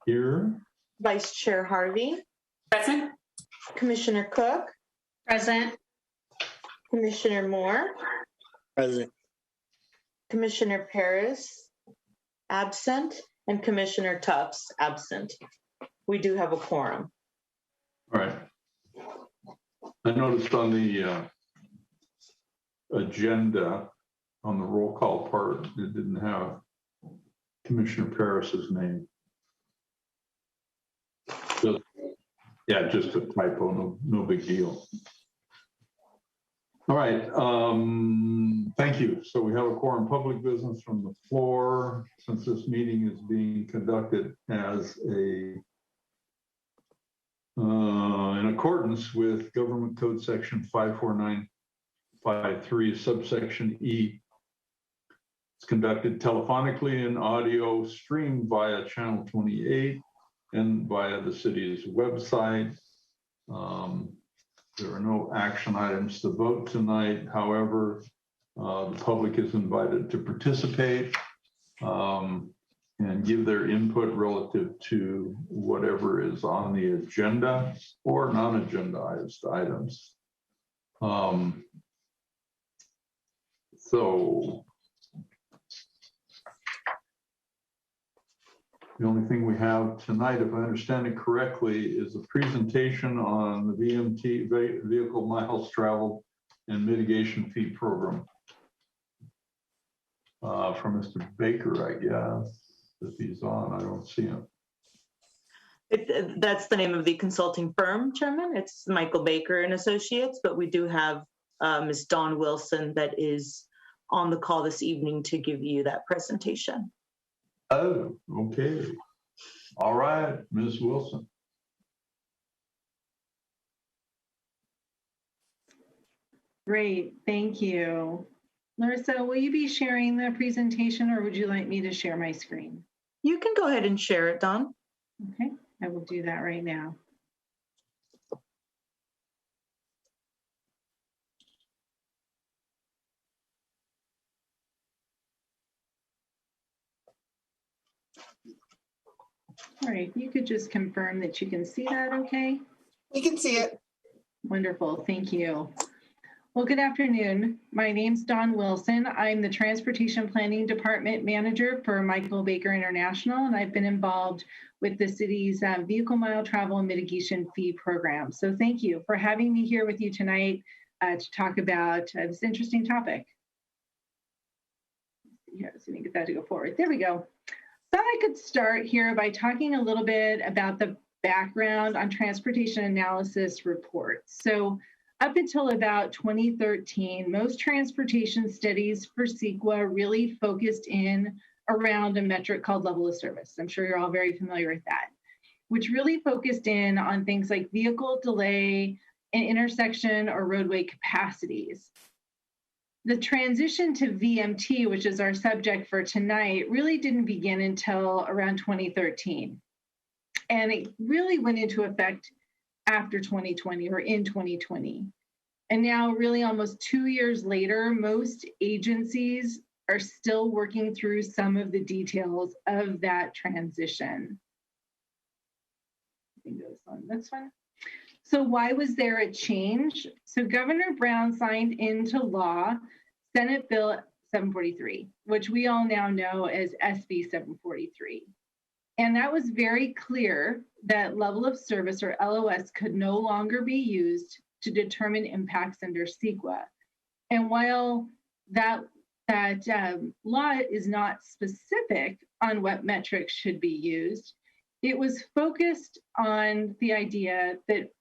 Here. Vice Chair Harvey. Present. Commissioner Cook. Present. Commissioner Moore. Present. Commissioner Paris, absent, and Commissioner Tufts, absent. We do have a quorum. All right. I noticed on the agenda, on the roll call part, it didn't have Commissioner Paris's name. Just a typo, no big deal. All right, thank you. So we have a quorum public business from the floor. Since this meeting is being conducted as in accordance with Government Code Section 54953, subsection E. It's conducted telephonically and audio streamed via channel 28 and via the city's website. There are no action items to vote tonight. However, the public is invited to participate and give their input relative to whatever is on the agenda or non-agendized items. So the only thing we have tonight, if I understand it correctly, is a presentation on the VMT, vehicle miles traveled and mitigation fee program from Mr. Baker, I guess. If he's on, I don't see him. That's the name of the consulting firm, Chairman. It's Michael Baker and Associates, but we do have Ms. Dawn Wilson that is on the call this evening to give you that presentation. Oh, okay. All right, Ms. Wilson. Great, thank you. Larissa, will you be sharing the presentation or would you like me to share my screen? You can go ahead and share it, Dawn. Okay, I will do that right now. All right, you could just confirm that you can see that okay? We can see it. Wonderful, thank you. Well, good afternoon. My name's Dawn Wilson. I'm the Transportation Planning Department Manager for Michael Baker International, and I've been involved with the city's vehicle mile travel and mitigation fee program. So thank you for having me here with you tonight to talk about this interesting topic. Yeah, so we get that to go forward. There we go. Thought I could start here by talking a little bit about the background on transportation analysis reports. So up until about 2013, most transportation studies for CEQA really focused in around a metric called level of service. I'm sure you're all very familiar with that, which really focused in on things like vehicle delay and intersection or roadway capacities. The transition to VMT, which is our subject for tonight, really didn't begin until around 2013. And it really went into effect after 2020 or in 2020. And now really almost 2 years later, most agencies are still working through some of the details of that transition. I think that's on this one. So why was there a change? So Governor Brown signed into law Senate Bill 743, which we all now know as SB 743. And that was very clear that level of service or LOS could no longer be used to determine impacts under CEQA. And while that law is not specific on what metrics should be used, it was focused on the idea that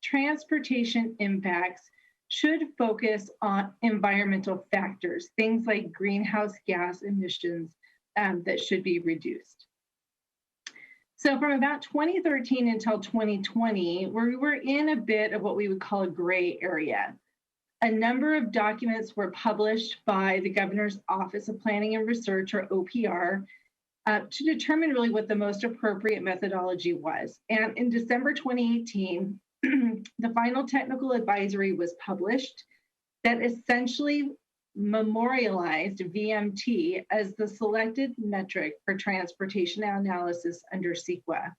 transportation impacts should focus on environmental factors, things like greenhouse gas emissions that should be reduced. So from about 2013 until 2020, we were in a bit of what we would call a gray area. A number of documents were published by the Governor's Office of Planning and Research, or OPR, to determine really what the most appropriate methodology was. And in December 2018, the final technical advisory was published that essentially memorialized VMT as the selected metric for transportation analysis under CEQA.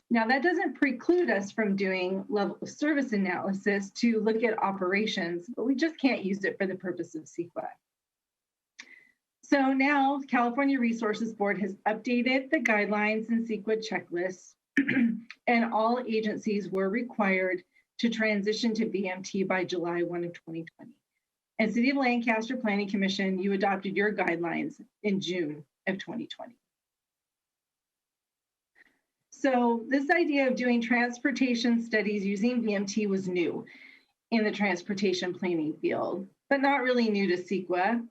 Now, that doesn't preclude us from doing level of service analysis to look at operations, but we just can't use it for the purpose of CEQA. So now California Resources Board has updated the guidelines and CEQA checklists, and all agencies were required to transition to VMT by July 1 of 2020. And City of Lancaster Planning Commission, you adopted your guidelines in June of 2020. So this idea of doing transportation studies using VMT was new in the transportation planning field, but not really new to CEQA.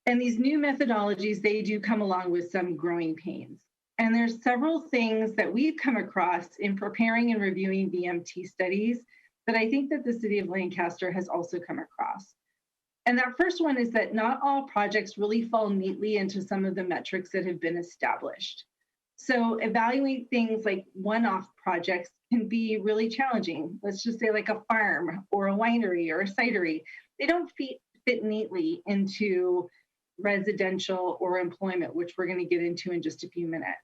And these new methodologies, they do come along with some growing pains. And there's several things that we've come across in preparing and reviewing VMT studies that I think that the City of Lancaster has also come across. And that first one is that not all projects really fall neatly into some of the metrics that have been established. So evaluating things like one-off projects can be really challenging. Let's just say like a farm or a winery or a cidery. They don't fit neatly into residential or employment, which we're going to get into in just a few minutes.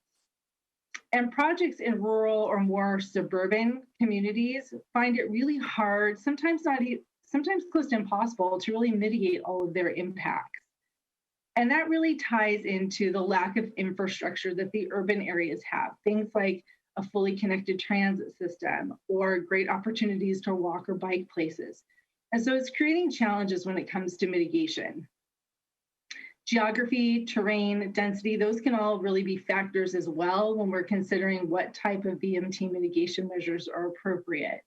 And projects in rural or more suburban communities find it really hard, sometimes close to impossible, to really mitigate all of their impacts. And that really ties into the lack of infrastructure that the urban areas have. Things like a fully connected transit system or great opportunities to walk or bike places. And so it's creating challenges when it comes to mitigation. Geography, terrain, density, those can all really be factors as well when we're considering what type of VMT mitigation measures are appropriate.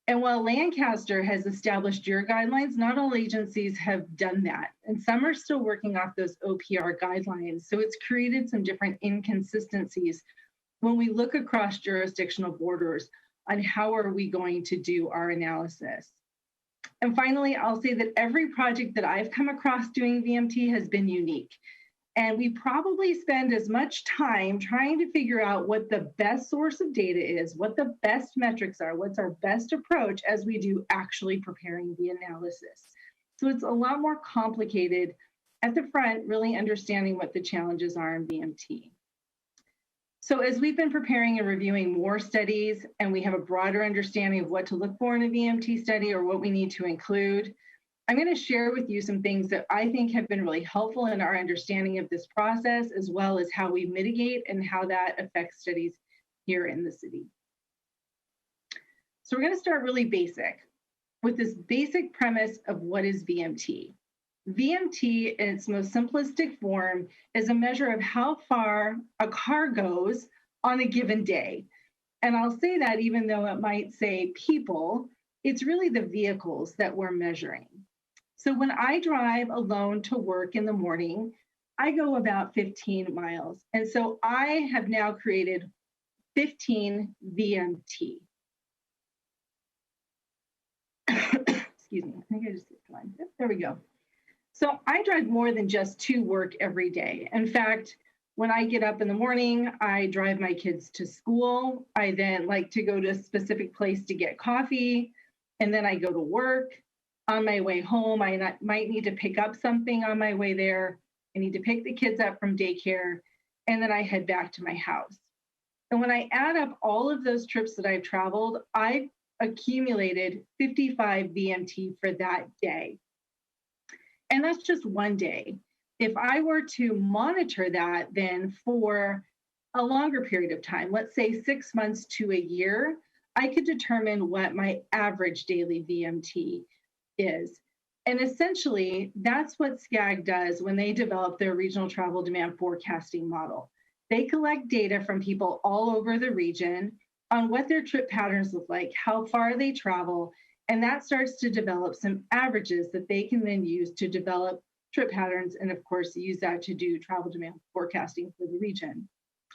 And while Lancaster has established your guidelines, not all agencies have done that. And some are still working off those OPR guidelines. So it's created some different inconsistencies when we look across jurisdictional borders on how are we going to do our analysis. And finally, I'll say that every project that I've come across doing VMT has been unique. And we probably spend as much time trying to figure out what the best source of data is, what the best metrics are, what's our best approach as we do actually preparing the analysis. So it's a lot more complicated at the front, really understanding what the challenges are in VMT. So as we've been preparing and reviewing more studies, and we have a broader understanding of what to look for in a VMT study or what we need to include, I'm going to share with you some things that I think have been really helpful in our understanding of this process, as well as how we mitigate and how that affects studies here in the city. So we're going to start really basic with this basic premise of what is VMT. VMT in its most simplistic form is a measure of how far a car goes on a given day. And I'll say that even though it might say people, it's really the vehicles that we're measuring. So when I drive alone to work in the morning, I go about 15 miles. And so I have now created 15 VMT. Excuse me, I think I just hit the line. Yep, there we go. So I drive more than just to work every day. In fact, when I get up in the morning, I drive my kids to school. I then like to go to a specific place to get coffee, and then I go to work. On my way home, I might need to pick up something on my way there. I need to pick the kids up from daycare, and then I head back to my house. And when I add up all of those trips that I've traveled, I've accumulated 55 VMT for that day. And that's just one day. If I were to monitor that then for a longer period of time, let's say 6 months to a year, I could determine what my average daily VMT is. And essentially, that's what SCAG does when they develop their regional travel demand forecasting model. They collect data from people all over the region on what their trip patterns look like, how far they travel, and that starts to develop some averages that they can then use to develop trip patterns and, of course, use that to do travel demand forecasting for the region.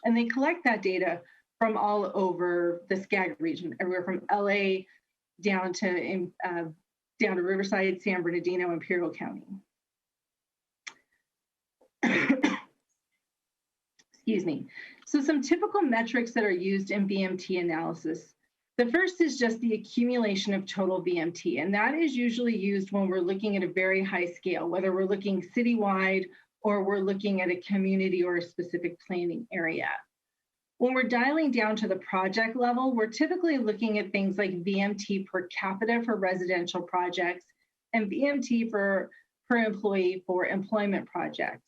And they collect that data from all over the SCAG region, everywhere from LA down to Riverside, San Bernardino, Imperial County. Excuse me. So some typical metrics that are used in VMT analysis The first is just the accumulation of total VMT, and that is usually used when we're looking at a very high scale, whether we're looking citywide or we're looking at a community or a specific planning area. When we're dialing down to the project level, we're typically looking at things like VMT per capita for residential projects and VMT per employee for employment projects.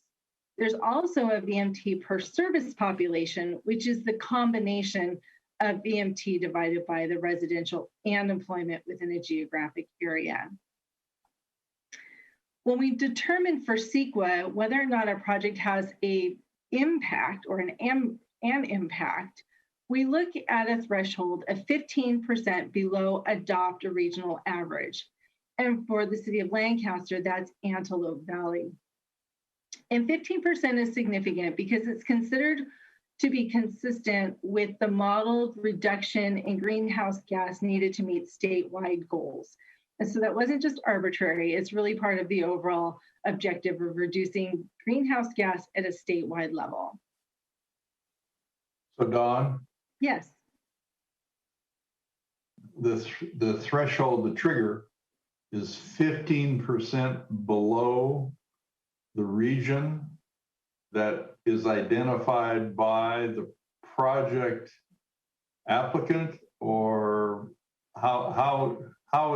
There's also a VMT per service population, which is the combination of VMT divided by the residential and employment within a geographic area. When we determine for CEQA whether or not a project has an impact or an impact, we look at a threshold of 15% below adopt a regional average. And for the city of Lancaster, that's Antelope Valley. And 15% is significant because it's considered to be consistent with the modeled reduction in greenhouse gas needed to meet statewide goals. And so that wasn't just arbitrary, it's really part of the overall objective of reducing greenhouse gas at a statewide level. So Dawn, Yes. the threshold, the trigger is 15% below the region that is identified by the project applicant, or how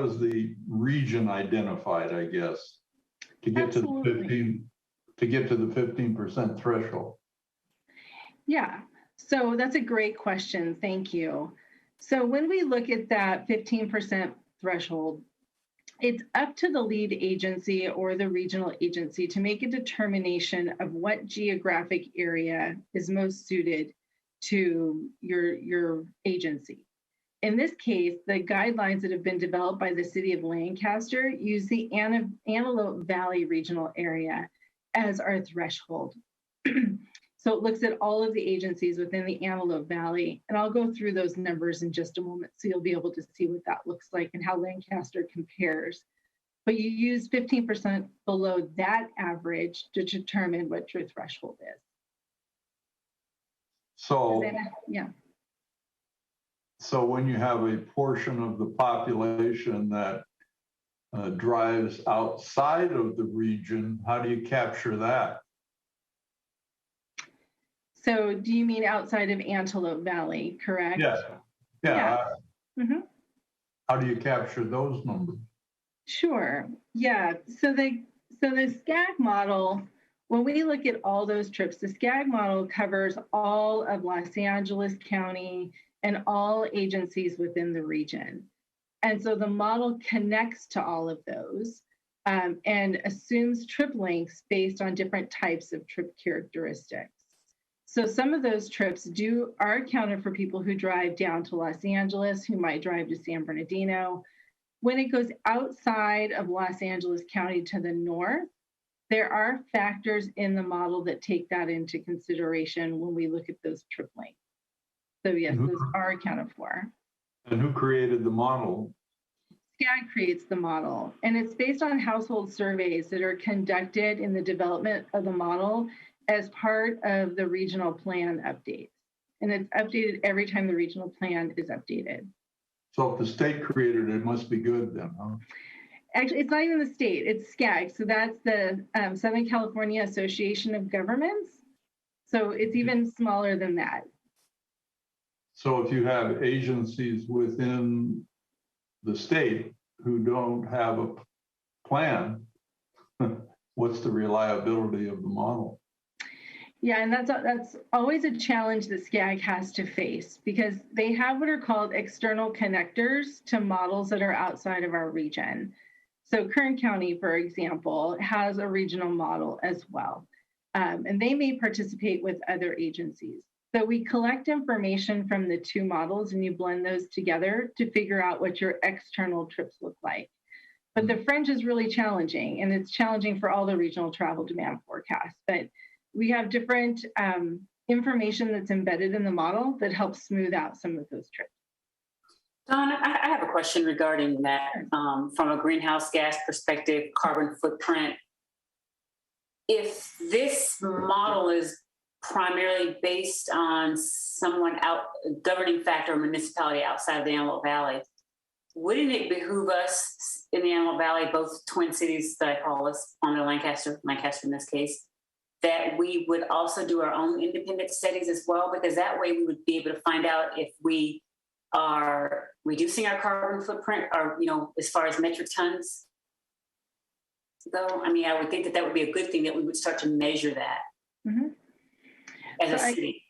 is the region identified, I guess, to get Absolutely. to the 15% threshold? Yeah, so that's a great question. Thank you. So when we look at that 15% threshold, it's up to the lead agency or the regional agency to make a determination of what geographic area is most suited to your agency. In this case, the guidelines that have been developed by the city of Lancaster use the Antelope Valley regional area as our threshold. So it looks at all of the agencies within the Antelope Valley, and I'll go through those numbers in just a moment so you'll be able to see what that looks like and how Lancaster compares. But you use 15% below that average to determine what your threshold is. So, yeah. So when you have a portion of the population that drives outside of the region, how do you capture that? So do you mean outside of Antelope Valley, correct? Yes. Yeah. Mm-hmm. How do you capture those numbers? Sure. Yeah. So the SCAG model, when we look at all those trips, the SCAG model covers all of Los Angeles County and all agencies within the region. And so the model connects to all of those and assumes trip lengths based on different types of trip characteristics. So some of those trips are accounted for people who drive down to Los Angeles, who might drive to San Bernardino. When it goes outside of Los Angeles County to the north, there are factors in the model that take that into consideration when we look at those trip lengths. So yes, those are accounted for. And who created the model? SCAG creates the model, and it's based on household surveys that are conducted in the development of the model as part of the regional plan updates. And it's updated every time the regional plan is updated. So if the state created it, it must be good then, huh? Actually, it's not even the state, it's SCAG. So that's the Southern California Association of Governments. So it's even smaller than that. So if you have agencies within the state who don't have a plan, what's the reliability of the model? Yeah, and that's always a challenge that SCAG has to face because they have what are called external connectors to models that are outside of our region. So Kern County, for example, has a regional model as well, and they may participate with other agencies. So we collect information from the two models and you blend those together to figure out what your external trips look like. But the fringe is really challenging, and it's challenging for all the regional travel demand forecasts. But we have different information that's embedded in the model that helps smooth out some of those trips. Dawn, I have a question regarding that from a greenhouse gas perspective, carbon footprint. If this model is primarily based on someone out, a governing factor or municipality outside of the Antelope Valley, wouldn't it behoove us in the Antelope Valley, both twin cities that I call us, on the Lancaster in this case, that we would also do our own independent studies as well? Because that way we would be able to find out if we are reducing our carbon footprint, or, you know, as far as metric tons. Though, I mean, I would think that that would be a good thing, that we would start to measure that as a city.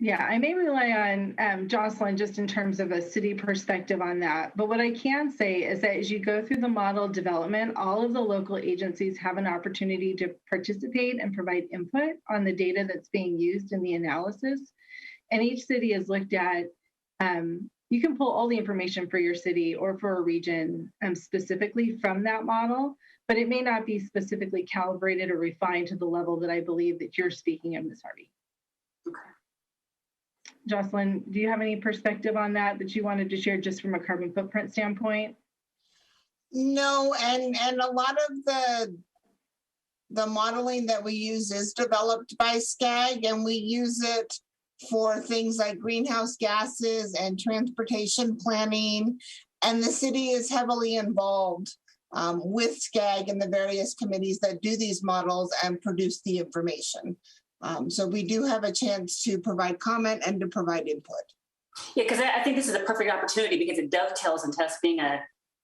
I may rely on Jocelyn just in terms of a city perspective on that. But what I can say is that as you go through the model development, all of the local agencies have an opportunity to participate and provide input on the data that's being used in the analysis. And each city is looked at. You can pull all the information for your city or for a region specifically from that model, but it may not be specifically calibrated or refined to the level that I believe that you're speaking of, Ms. Harvey. Okay. Jocelyn, do you have any perspective on that you wanted to share just from a carbon footprint standpoint? No, and a lot of the modeling that we use is developed by SCAG, and we use it for things like greenhouse gases and transportation planning. And the city is heavily involved with SCAG and the various committees that do these models and produce the information. So we do have a chance to provide comment and to provide input. Yeah, because I think this is a perfect opportunity, because it dovetails into us being a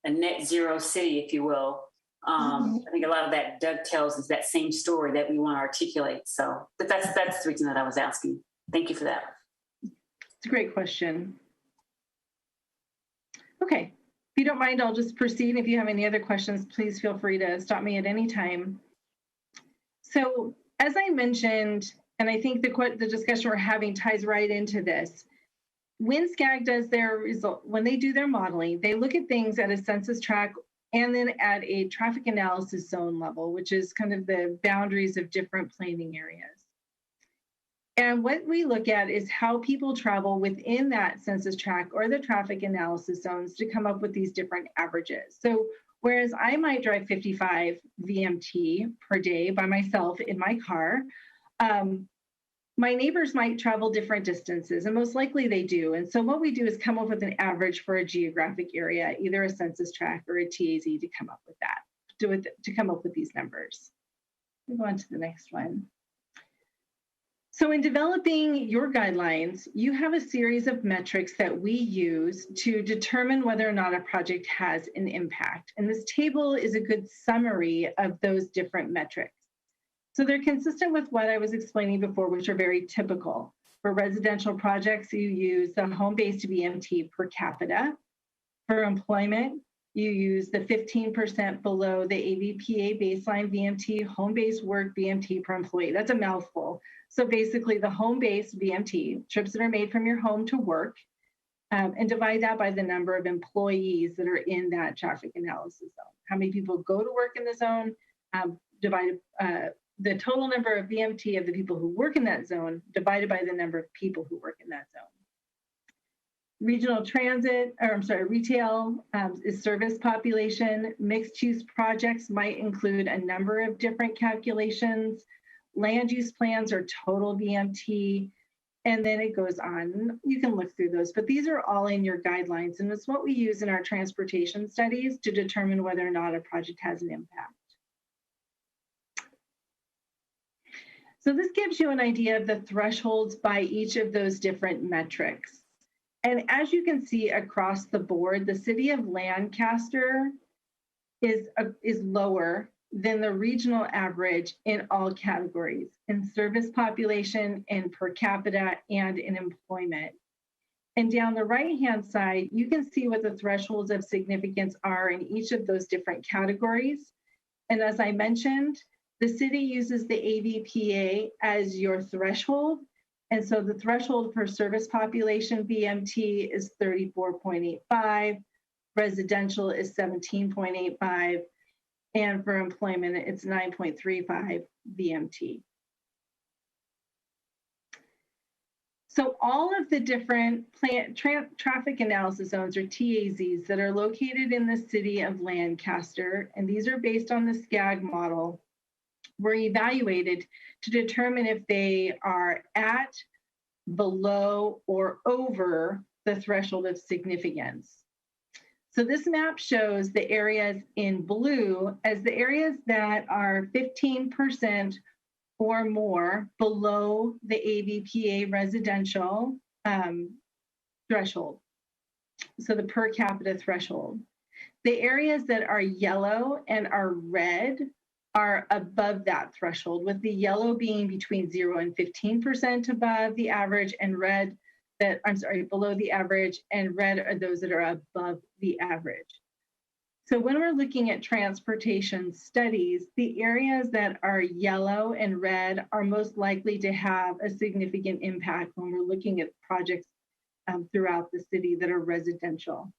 net zero city, if you will. I think a lot of that dovetails is that same story that we want to articulate. So but that's the reason that I was asking. Thank you for that. It's a great question. Okay, if you don't mind, I'll just proceed. If you have any other questions, please feel free to stop me at any time. So as I mentioned, and I think the discussion we're having ties right into this, when SCAG does their result, when they do their modeling, they look at things at a census tract and then at a traffic analysis zone level, which is kind of the boundaries of different planning areas. And what we look at is how people travel within that census tract or the traffic analysis zones to come up with these different averages. So whereas I might drive 55 VMT per day by myself in my car, my neighbors might travel different distances, and most likely they do. And so what we do is come up with an average for a geographic area, either a census tract or a TAZ, to come up with that, to come up with these numbers. We'll go on to the next one. So in developing your guidelines, you have a series of metrics that we use to determine whether or not a project has an impact. And this table is a good summary of those different metrics. So they're consistent with what I was explaining before, which are very typical. For residential projects, you use the home-based VMT per capita. For employment, you use the 15% below the AVPA baseline VMT, home-based work VMT per employee. That's a mouthful. So basically the home-based VMT, trips that are made from your home to work, and divide that by the number of employees that are in that traffic analysis zone. How many people go to work in the zone, divided the total number of VMT of the people who work in that zone divided by the number of people who work in that zone. Regional transit, retail is service population. Mixed use projects might include a number of different calculations. Land use plans are total VMT, and then it goes on. You can look through those, but these are all in your guidelines, and it's what we use in our transportation studies to determine whether or not a project has an impact. So this gives you an idea of the thresholds by each of those different metrics. And as you can see across the board, the city of Lancaster is lower than the regional average in all categories, in service population, in per capita, and in employment. And down the right-hand side, you can see what the thresholds of significance are in each of those different categories. And as I mentioned, the city uses the AVPA as your threshold. And so the threshold for service population VMT is 34.85, residential is 17.85, and for employment, it's 9.35 VMT. So all of the different traffic analysis zones, or TAZs, that are located in the city of Lancaster, and these are based on the SCAG model, were evaluated to determine if they are at below or over the threshold of significance. So this map shows the areas in blue as the areas that are 15% or more below the AVPA residential threshold. So the per capita threshold. The areas that are yellow and are red are above that threshold, with the yellow being between 0 and 15% above the average, and red that, I'm sorry, below the average, and red are those that are above the average. So when we're looking at transportation studies, the areas that are yellow and red are most likely to have a significant impact when we're looking at projects throughout the city that are residential.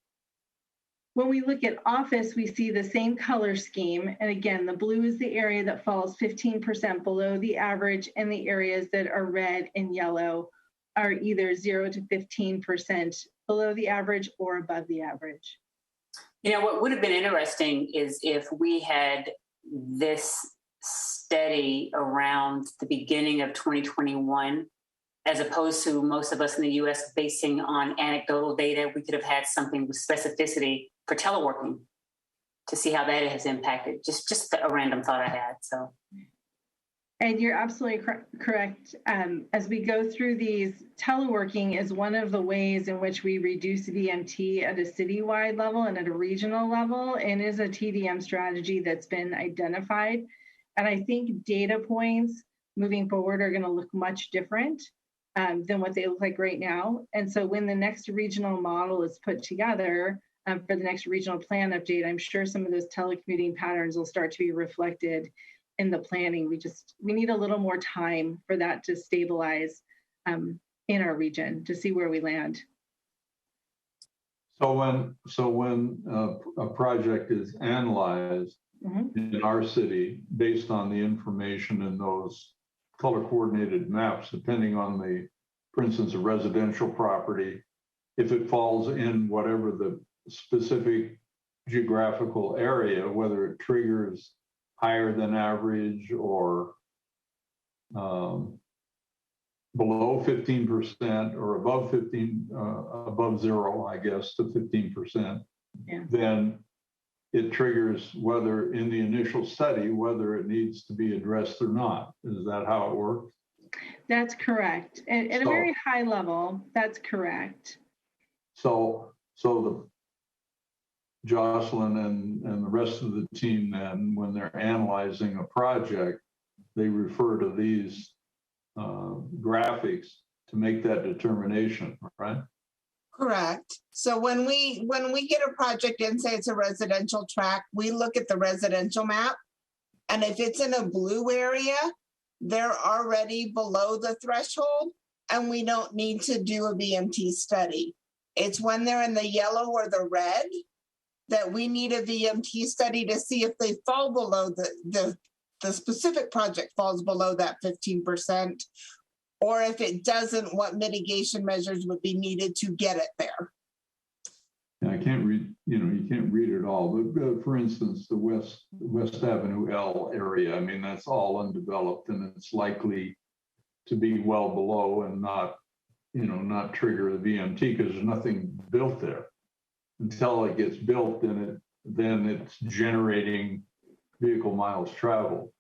When we look at office, we see the same color scheme. And again, the blue is the area that falls 15% below the average, and the areas that are red and yellow are either 0 to 15% below the average or above the average. You know, what would have been interesting is if we had this study around the beginning of 2021, as opposed to most of us in the US basing on anecdotal data. We could have had something with specificity for teleworking to see how that has impacted. Just a random thought I had. So, and you're absolutely correct. As we go through these, teleworking is one of the ways in which we reduce VMT at a citywide level and at a regional level, and is a TDM strategy that's been identified. And I think data points moving forward are going to look much different than what they look like right now. And so when the next regional model is put together for the next regional plan update, I'm sure some of those telecommuting patterns will start to be reflected in the planning. We need a little more time for that to stabilize in our region to see where we land. So when a project is analyzed in our city based on the information in those color coordinated maps, depending on the, for instance, a residential property, if it falls in whatever the specific geographical area, whether it triggers higher than average or below 15% or above 15, above 0, I guess, to 15%, then it triggers whether in the initial study, whether it needs to be addressed or not. Is that how it works? That's correct. At a very high level, that's correct. So the Jocelyn and the rest of the team then, when they're analyzing a project, they refer to these graphics to make that determination, right? Correct. So when we get a project in, say it's a residential tract, we look at the residential map. And if it's in a blue area, they're already below the threshold and we don't need to do a VMT study. It's when they're in the yellow or the red that we need a VMT study to see if they fall below the specific project falls below that 15%. Or if it doesn't, what mitigation measures would be needed to get it there. I can't read, you can't read it all, but for instance, the West Avenue L area, I mean, that's all undeveloped and it's likely to be well below and not trigger the VMT because there's nothing built there. Until it gets built, then it's generating vehicle miles traveled.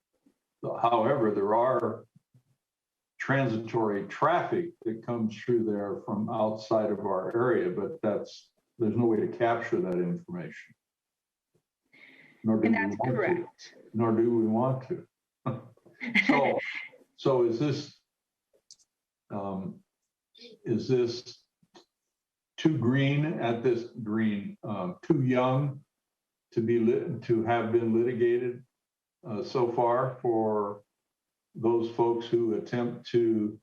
However, there are transitory traffic that comes through there from outside of our area, but there's no way to capture that information. Nor do we want to. So is this too green at this green, too young to have been litigated so far for those folks who attempt to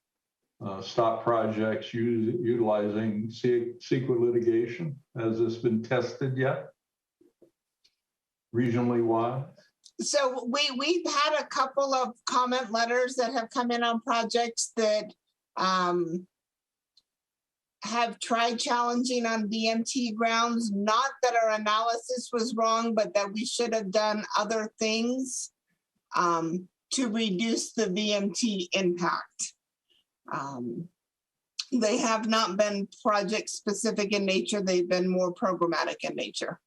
stop projects utilizing secret litigation? Has this been tested yet? Regionally wide? So we've had a couple of comment letters that have come in on projects that have tried challenging on VMT grounds, not that our analysis was wrong, but that we should have done other things to reduce the VMT impact. They have not been project specific in nature. They've been more programmatic in nature.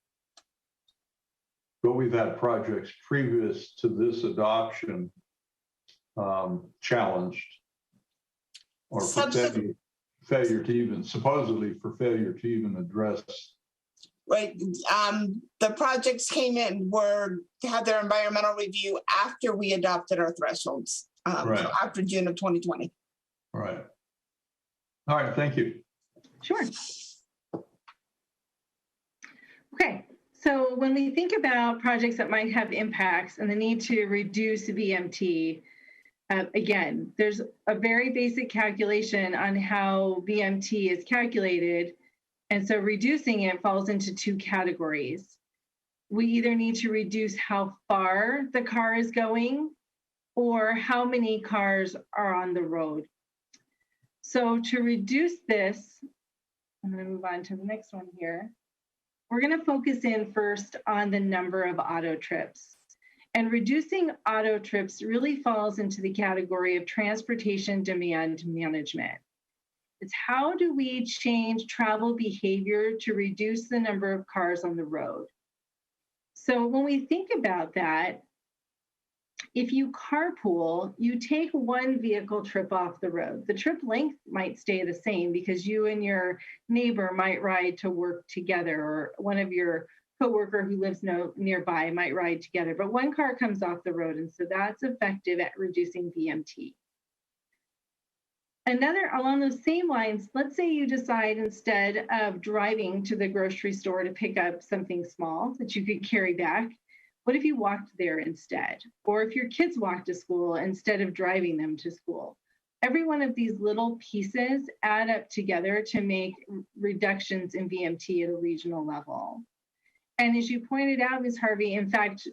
But we've had projects previous to this adoption challenged or for failure to even, supposedly for failure to even address. Right. The projects came in, had their environmental review after we adopted our thresholds, Right. so after June of 2020. Right. All right, thank you. Sure. Okay, so when we think about projects that might have impacts and the need to reduce VMT, again, there's a very basic calculation on how VMT is calculated. And so reducing it falls into two categories. We either need to reduce how far the car is going or how many cars are on the road. So to reduce this, I'm going to move on to the next one here. We're going to focus in first on the number of auto trips. And reducing auto trips really falls into the category of transportation demand management. It's how do we change travel behavior to reduce the number of cars on the road? So when we think about that, if you carpool, you take one vehicle trip off the road. The trip length might stay the same because you and your neighbor might ride to work together, or one of your coworker who lives nearby might ride together, but one car comes off the road, and so that's effective at reducing VMT. Another, along those same lines, let's say you decide instead of driving to the grocery store to pick up something small that you could carry back, what if you walked there instead? Or if your kids walk to school instead of driving them to school? Every one of these little pieces add up together to make reductions in VMT at a regional level. And as you pointed out, Ms. Harvey, in fact,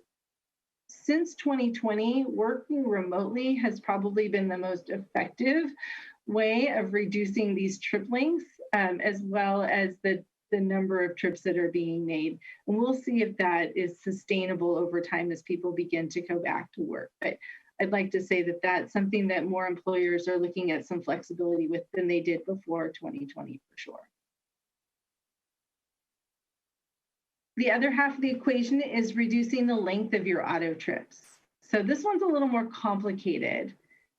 since 2020, working remotely has probably been the most effective way of reducing these trip lengths, as well as the number of trips that are being made. And we'll see if that is sustainable over time as people begin to go back to work. But I'd like to say that that's something that more employers are looking at some flexibility with than they did before 2020, for sure. The other half of the equation is reducing the length of your auto trips. So this one's a little more complicated.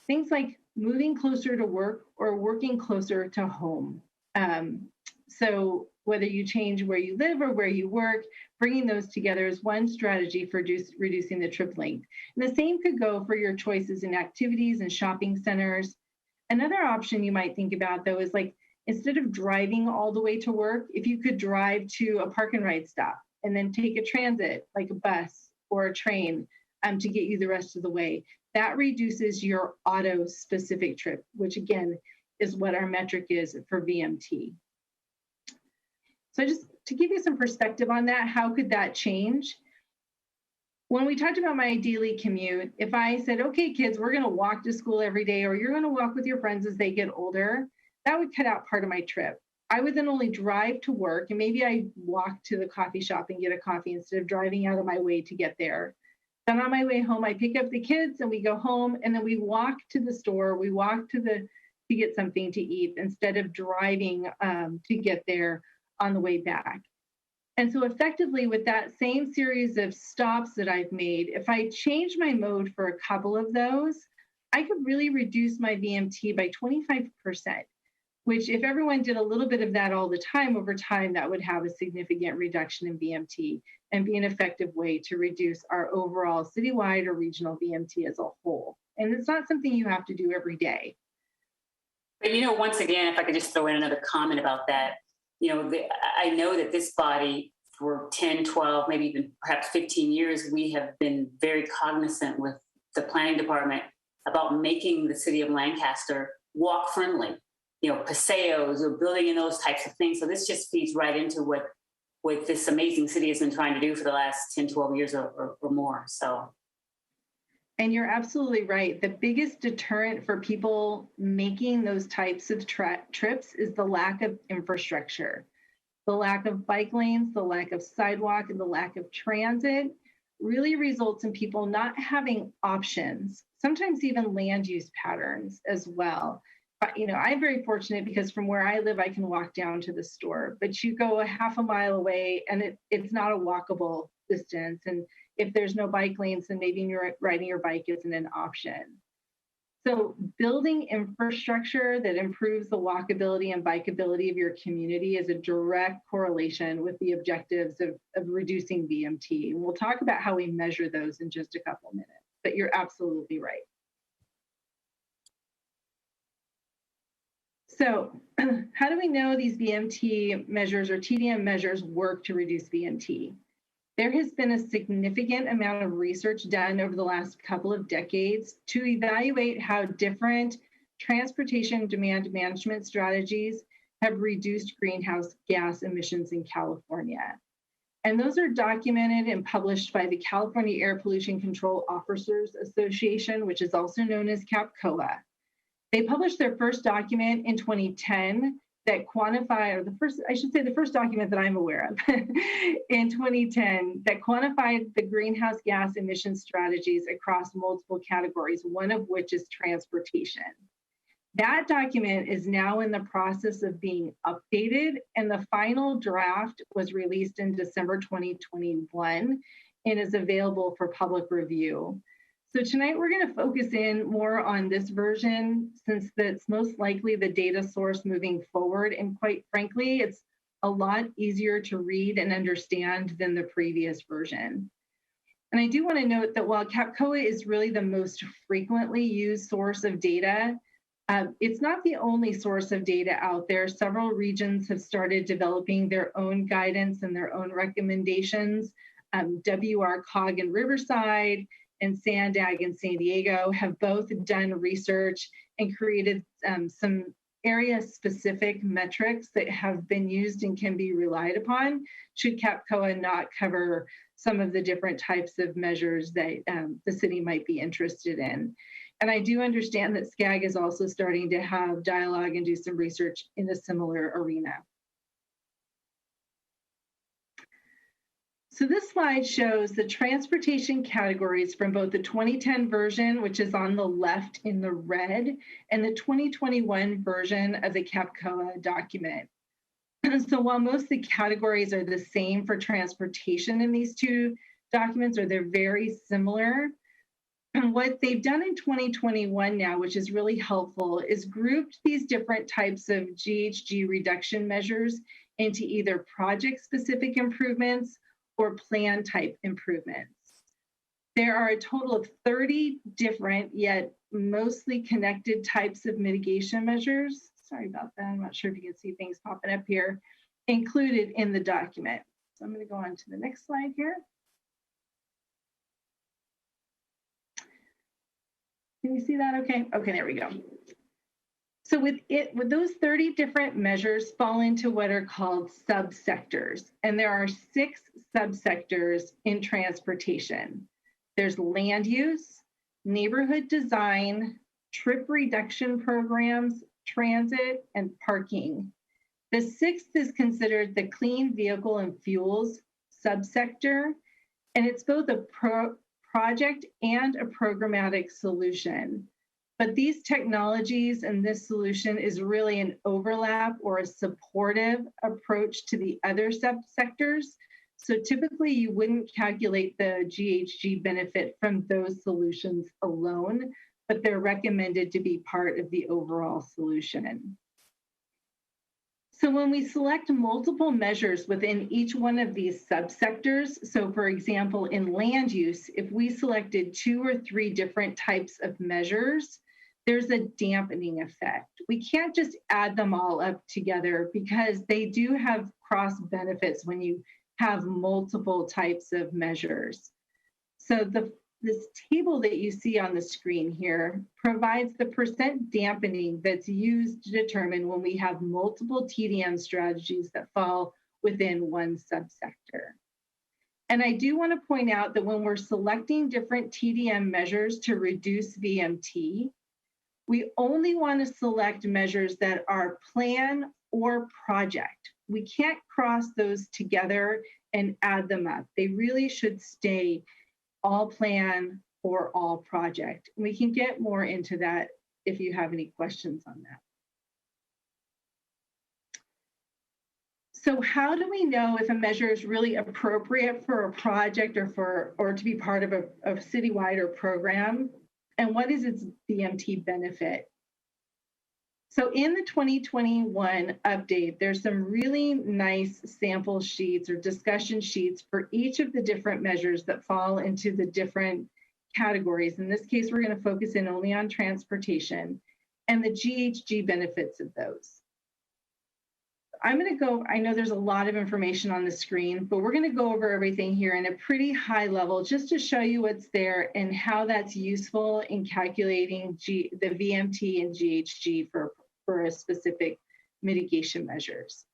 Things like moving closer to work or working closer to home. So whether you change where you live or where you work, bringing those together is one strategy for reducing the trip length. And the same could go for your choices in activities and shopping centers. Another option you might think about, though, is like, instead of driving all the way to work, if you could drive to a park and ride stop and then take a transit, like a bus or a train, to get you the rest of the way. That reduces your auto-specific trip, which again is what our metric is for VMT. So just to give you some perspective on that, how could that change? When we talked about my daily commute, if I said, okay, kids, we're going to walk to school every day, or you're going to walk with your friends as they get older, that would cut out part of my trip. I would then only drive to work, and maybe I walk to the coffee shop and get a coffee instead of driving out of my way to get there. Then on my way home, I pick up the kids and we go home, and then we walk to the store. We walk to get something to eat instead of driving to get there on the way back. And so effectively, with that same series of stops that I've made, if I change my mode for a couple of those, I could really reduce my VMT by 25%, which if everyone did a little bit of that all the time, over time, that would have a significant reduction in VMT and be an effective way to reduce our overall citywide or regional VMT as a whole. And it's not something you have to do every day. But, once again, if I could just throw in another comment about that, I know that this body for 10, 12, maybe even perhaps 15 years, we have been very cognizant with the planning department about making the city of Lancaster walk friendly, paseos or building in those types of things. So this just feeds right into what this amazing city has been trying to do for the last 10, 12 years or more. So. And you're absolutely right. The biggest deterrent for people making those types of trips is the lack of infrastructure, the lack of bike lanes, the lack of sidewalk, and the lack of transit really results in people not having options, sometimes even land use patterns as well. I'm very fortunate because from where I live, I can walk down to the store, but you go a half a mile away and it's not a walkable distance. And if there's no bike lanes, then maybe you're riding your bike isn't an option. So building infrastructure that improves the walkability and bikeability of your community is a direct correlation with the objectives of reducing VMT. And we'll talk about how we measure those in just a couple minutes, but you're absolutely right. So how do we know these VMT measures or TDM measures work to reduce VMT? There has been a significant amount of research done over the last couple of decades to evaluate how different transportation demand management strategies have reduced greenhouse gas emissions in California. And those are documented and published by the California Air Pollution Control Officers Association, which is also known as CAPCOA. They published their first document in 2010 that quantified, or the first document that I'm aware of in 2010 that quantified the greenhouse gas emission strategies across multiple categories, one of which is transportation. That document is now in the process of being updated, and the final draft was released in December 2021 and is available for public review. So tonight we're going to focus in more on this version since that's most likely the data source moving forward. And quite frankly, it's a lot easier to read and understand than the previous version. And I do want to note that while CAPCOA is really the most frequently used source of data, it's not the only source of data out there. Several regions have started developing their own guidance and their own recommendations. WRCOG in Riverside and SANDAG in San Diego have both done research and created some area-specific metrics that have been used and can be relied upon should CAPCOA not cover some of the different types of measures that the city might be interested in. And I do understand that SCAG is also starting to have dialogue and do some research in a similar arena. So this slide shows the transportation categories from both the 2010 version, which is on the left in the red, and the 2021 version of the CAPCOA document. So while most of the categories are the same for transportation in these two documents, or they're very similar, what they've done in 2021 now, which is really helpful, is grouped these different types of GHG reduction measures into either project-specific improvements or plan type improvements. There are a total of 30 different yet mostly connected types of mitigation measures. Sorry about that. I'm not sure if you can see things popping up here, included in the document. So I'm going to go on to the next slide here. Can you see that okay? Okay, there we go. So with those 30 different measures fall into what are called subsectors. And there are 6 subsectors in transportation. There's land use, neighborhood design, trip reduction programs, transit, and parking. The 6th is considered the clean vehicle and fuels subsector, and it's both a project and a programmatic solution. But these technologies and this solution is really an overlap or a supportive approach to the other subsectors. So typically you wouldn't calculate the GHG benefit from those solutions alone, but they're recommended to be part of the overall solution. So when we select multiple measures within each one of these subsectors, so for example, in land use, if we selected 2 or 3 different types of measures, there's a dampening effect. We can't just add them all up together because they do have cross benefits when you have multiple types of measures. So this table that you see on the screen here provides the percent dampening that's used to determine when we have multiple TDM strategies that fall within one subsector. And I do want to point out that when we're selecting different TDM measures to reduce VMT, we only want to select measures that are plan or project. We can't cross those together and add them up. They really should stay all plan or all project. We can get more into that if you have any questions on that. So how do we know if a measure is really appropriate for a project or to be part of a citywide or program? And what is its VMT benefit? So in the 2021 update, there's some really nice sample sheets or discussion sheets for each of the different measures that fall into the different categories. In this case, we're going to focus in only on transportation and the GHG benefits of those. I'm going to go, I know there's a lot of information on the screen, but we're going to go over everything here in a pretty high level just to show you what's there and how that's useful in calculating the VMT and GHG for a specific mitigation measures.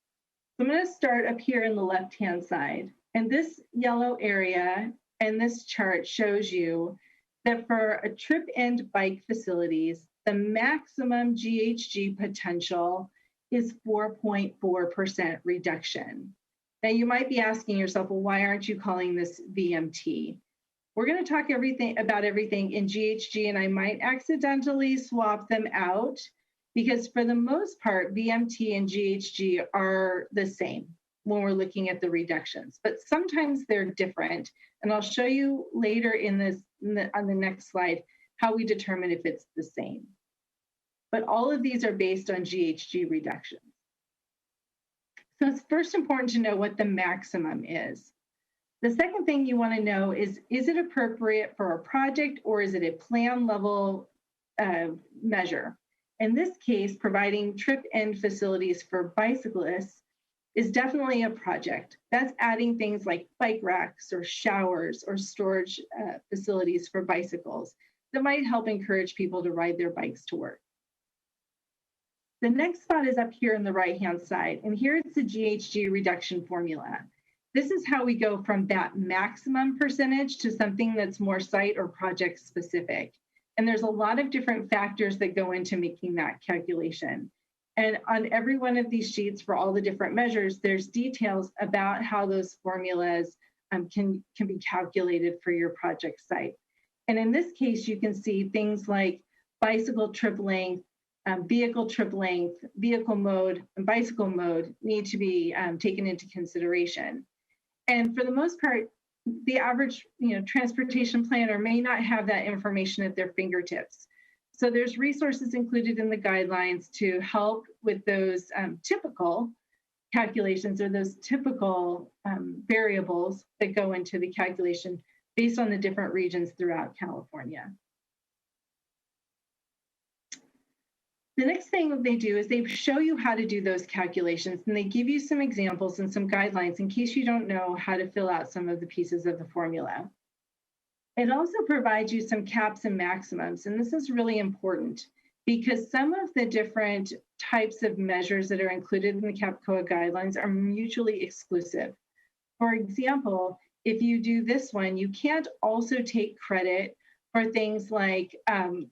So I'm going to start up here in the left-hand side. And this yellow area and this chart shows you that for a trip and bike facilities, the maximum GHG potential is 4.4% reduction. Now you might be asking yourself, well, why aren't you calling this VMT? We're going to talk about everything in GHG, and I might accidentally swap them out because for the most part, VMT and GHG are the same when we're looking at the reductions, but sometimes they're different. And I'll show you later on the next slide how we determine if it's the same. But all of these are based on GHG reductions. So it's first important to know what the maximum is. The second thing you want to know is it appropriate for a project or is it a plan level measure? In this case, providing trip end facilities for bicyclists is definitely a project. That's adding things like bike racks or showers or storage facilities for bicycles that might help encourage people to ride their bikes to work. The next spot is up here on the right-hand side, and here is the GHG reduction formula. This is how we go from that maximum percentage to something that's more site or project specific. And there's a lot of different factors that go into making that calculation. And on every one of these sheets for all the different measures, there's details about how those formulas can be calculated for your project site. And in this case, you can see things like bicycle trip length, vehicle trip length, vehicle mode, and bicycle mode need to be taken into consideration. And for the most part, the average transportation planner may not have that information at their fingertips. So there's resources included in the guidelines to help with those typical calculations or those typical variables that go into the calculation based on the different regions throughout California. The next thing that they do is they show you how to do those calculations, and they give you some examples and some guidelines in case you don't know how to fill out some of the pieces of the formula. It also provides you some caps and maximums, and this is really important because some of the different types of measures that are included in the CAPCOA guidelines are mutually exclusive. For example, if you do this one, you can't also take credit for things like, the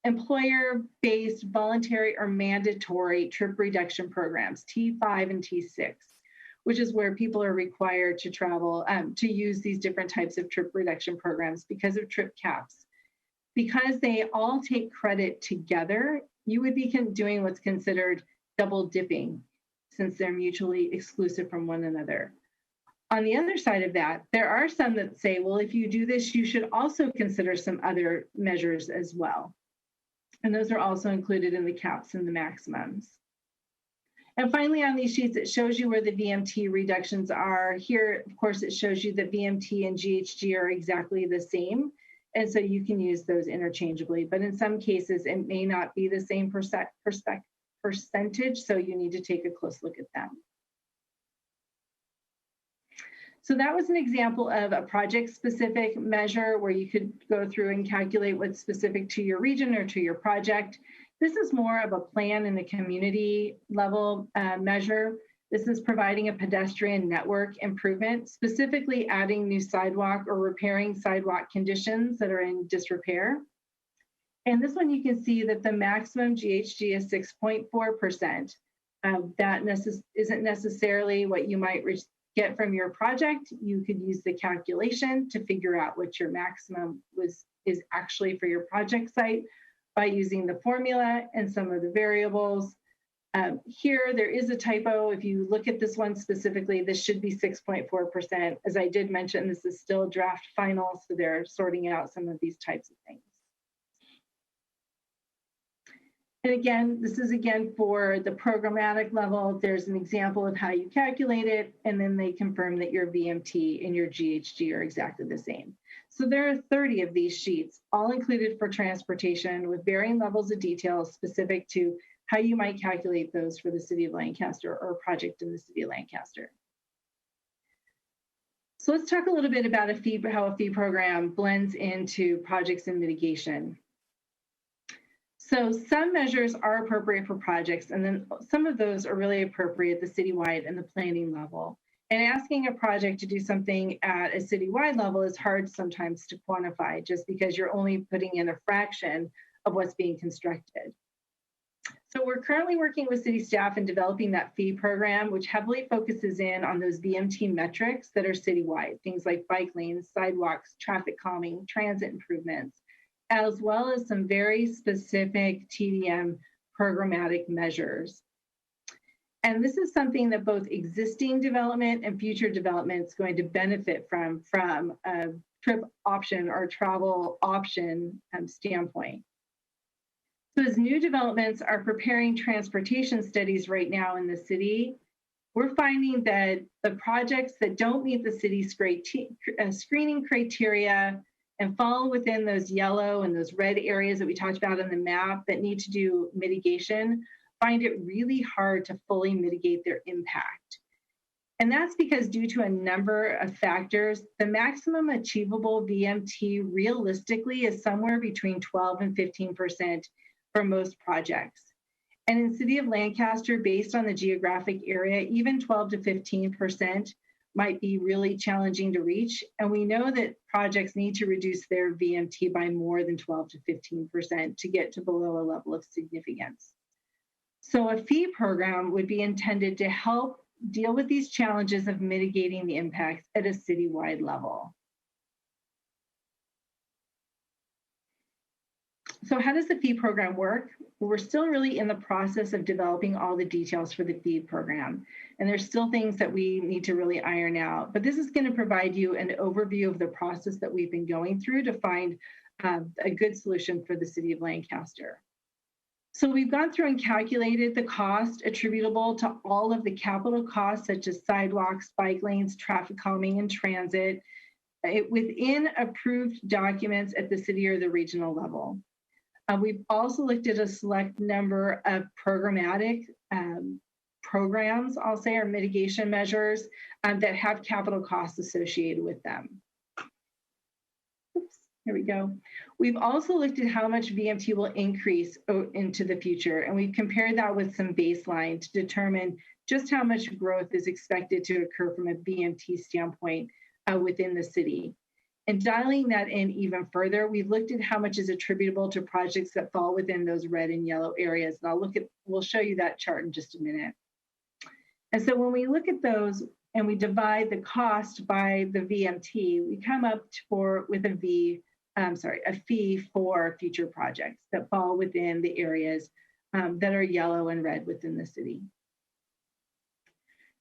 employer-based voluntary or mandatory trip reduction programs, T5 and T6, which is where people are required to travel to use these different types of trip reduction programs because of trip caps. Because they all take credit together, you would be doing what's considered double dipping since they're mutually exclusive from one another. On the other side of that, there are some that say, well, if you do this, you should also consider some other measures as well. And those are also included in the caps and the maximums. And finally, on these sheets, it shows you where the VMT reductions are. Here, of course, it shows you that VMT and GHG are exactly the same. And so you can use those interchangeably. But in some cases, it may not be the same percentage, so you need to take a close look at them. So that was an example of a project-specific measure where you could go through and calculate what's specific to your region or to your project. This is more of a plan in the community level measure. This is providing a pedestrian network improvement, specifically adding new sidewalk or repairing sidewalk conditions that are in disrepair. And this one you can see that the maximum GHG is 6.4%. That isn't necessarily what you might get from your project. You could use the calculation to figure out what your maximum is actually for your project site by using the formula and some of the variables. Here, there is a typo. If you look at this one specifically, this should be 6.4%. As I did mention, this is still draft final, so they're sorting out some of these types of things. And again, this is again for the programmatic level. There's an example of how you calculate it, and then they confirm that your VMT and your GHG are exactly the same. So there are 30 of these sheets, all included for transportation with varying levels of detail specific to how you might calculate those for the city of Lancaster or a project in the city of Lancaster. So let's talk a little bit about how a fee program blends into projects and mitigation. So some measures are appropriate for projects, and then some of those are really appropriate at the citywide and the planning level. And asking a project to do something at a citywide level is hard sometimes to quantify just because you're only putting in a fraction of what's being constructed. So we're currently working with city staff in developing that fee program, which heavily focuses in on those VMT metrics that are citywide, things like bike lanes, sidewalks, traffic calming, transit improvements, as well as some very specific TDM programmatic measures. And this is something that both existing development and future development is going to benefit from a trip option or travel option standpoint. So as new developments are preparing transportation studies right now in the city, we're finding that the projects that don't meet the city's screening criteria and fall within those yellow and those red areas that we talked about on the map that need to do mitigation find it really hard to fully mitigate their impact. And that's because due to a number of factors, the maximum achievable VMT realistically is somewhere between 12 and 15% for most projects. And in the city of Lancaster, based on the geographic area, even 12 to 15% might be really challenging to reach. And we know that projects need to reduce their VMT by more than 12 to 15% to get to below a level of significance. So a fee program would be intended to help deal with these challenges of mitigating the impacts at a citywide level. So how does the fee program work? Well, we're still really in the process of developing all the details for the fee program. And there's still things that we need to really iron out. But this is going to provide you an overview of the process that we've been going through to find a good solution for the city of Lancaster. So we've gone through and calculated the cost attributable to all of the capital costs, such as sidewalks, bike lanes, traffic calming, and transit, within approved documents at the city or the regional level. We've also looked at a select number of programmatic programs, I'll say, or mitigation measures that have capital costs associated with them. Oops, here we go. We've also looked at how much VMT will increase into the future, and we've compared that with some baseline to determine just how much growth is expected to occur from a VMT standpoint within the city. And dialing that in even further, we've looked at how much is attributable to projects that fall within those red and yellow areas. And we'll show you that chart in just a minute. And so when we look at those and we divide the cost by the VMT, we come up with a fee for future projects that fall within the areas that are yellow and red within the city.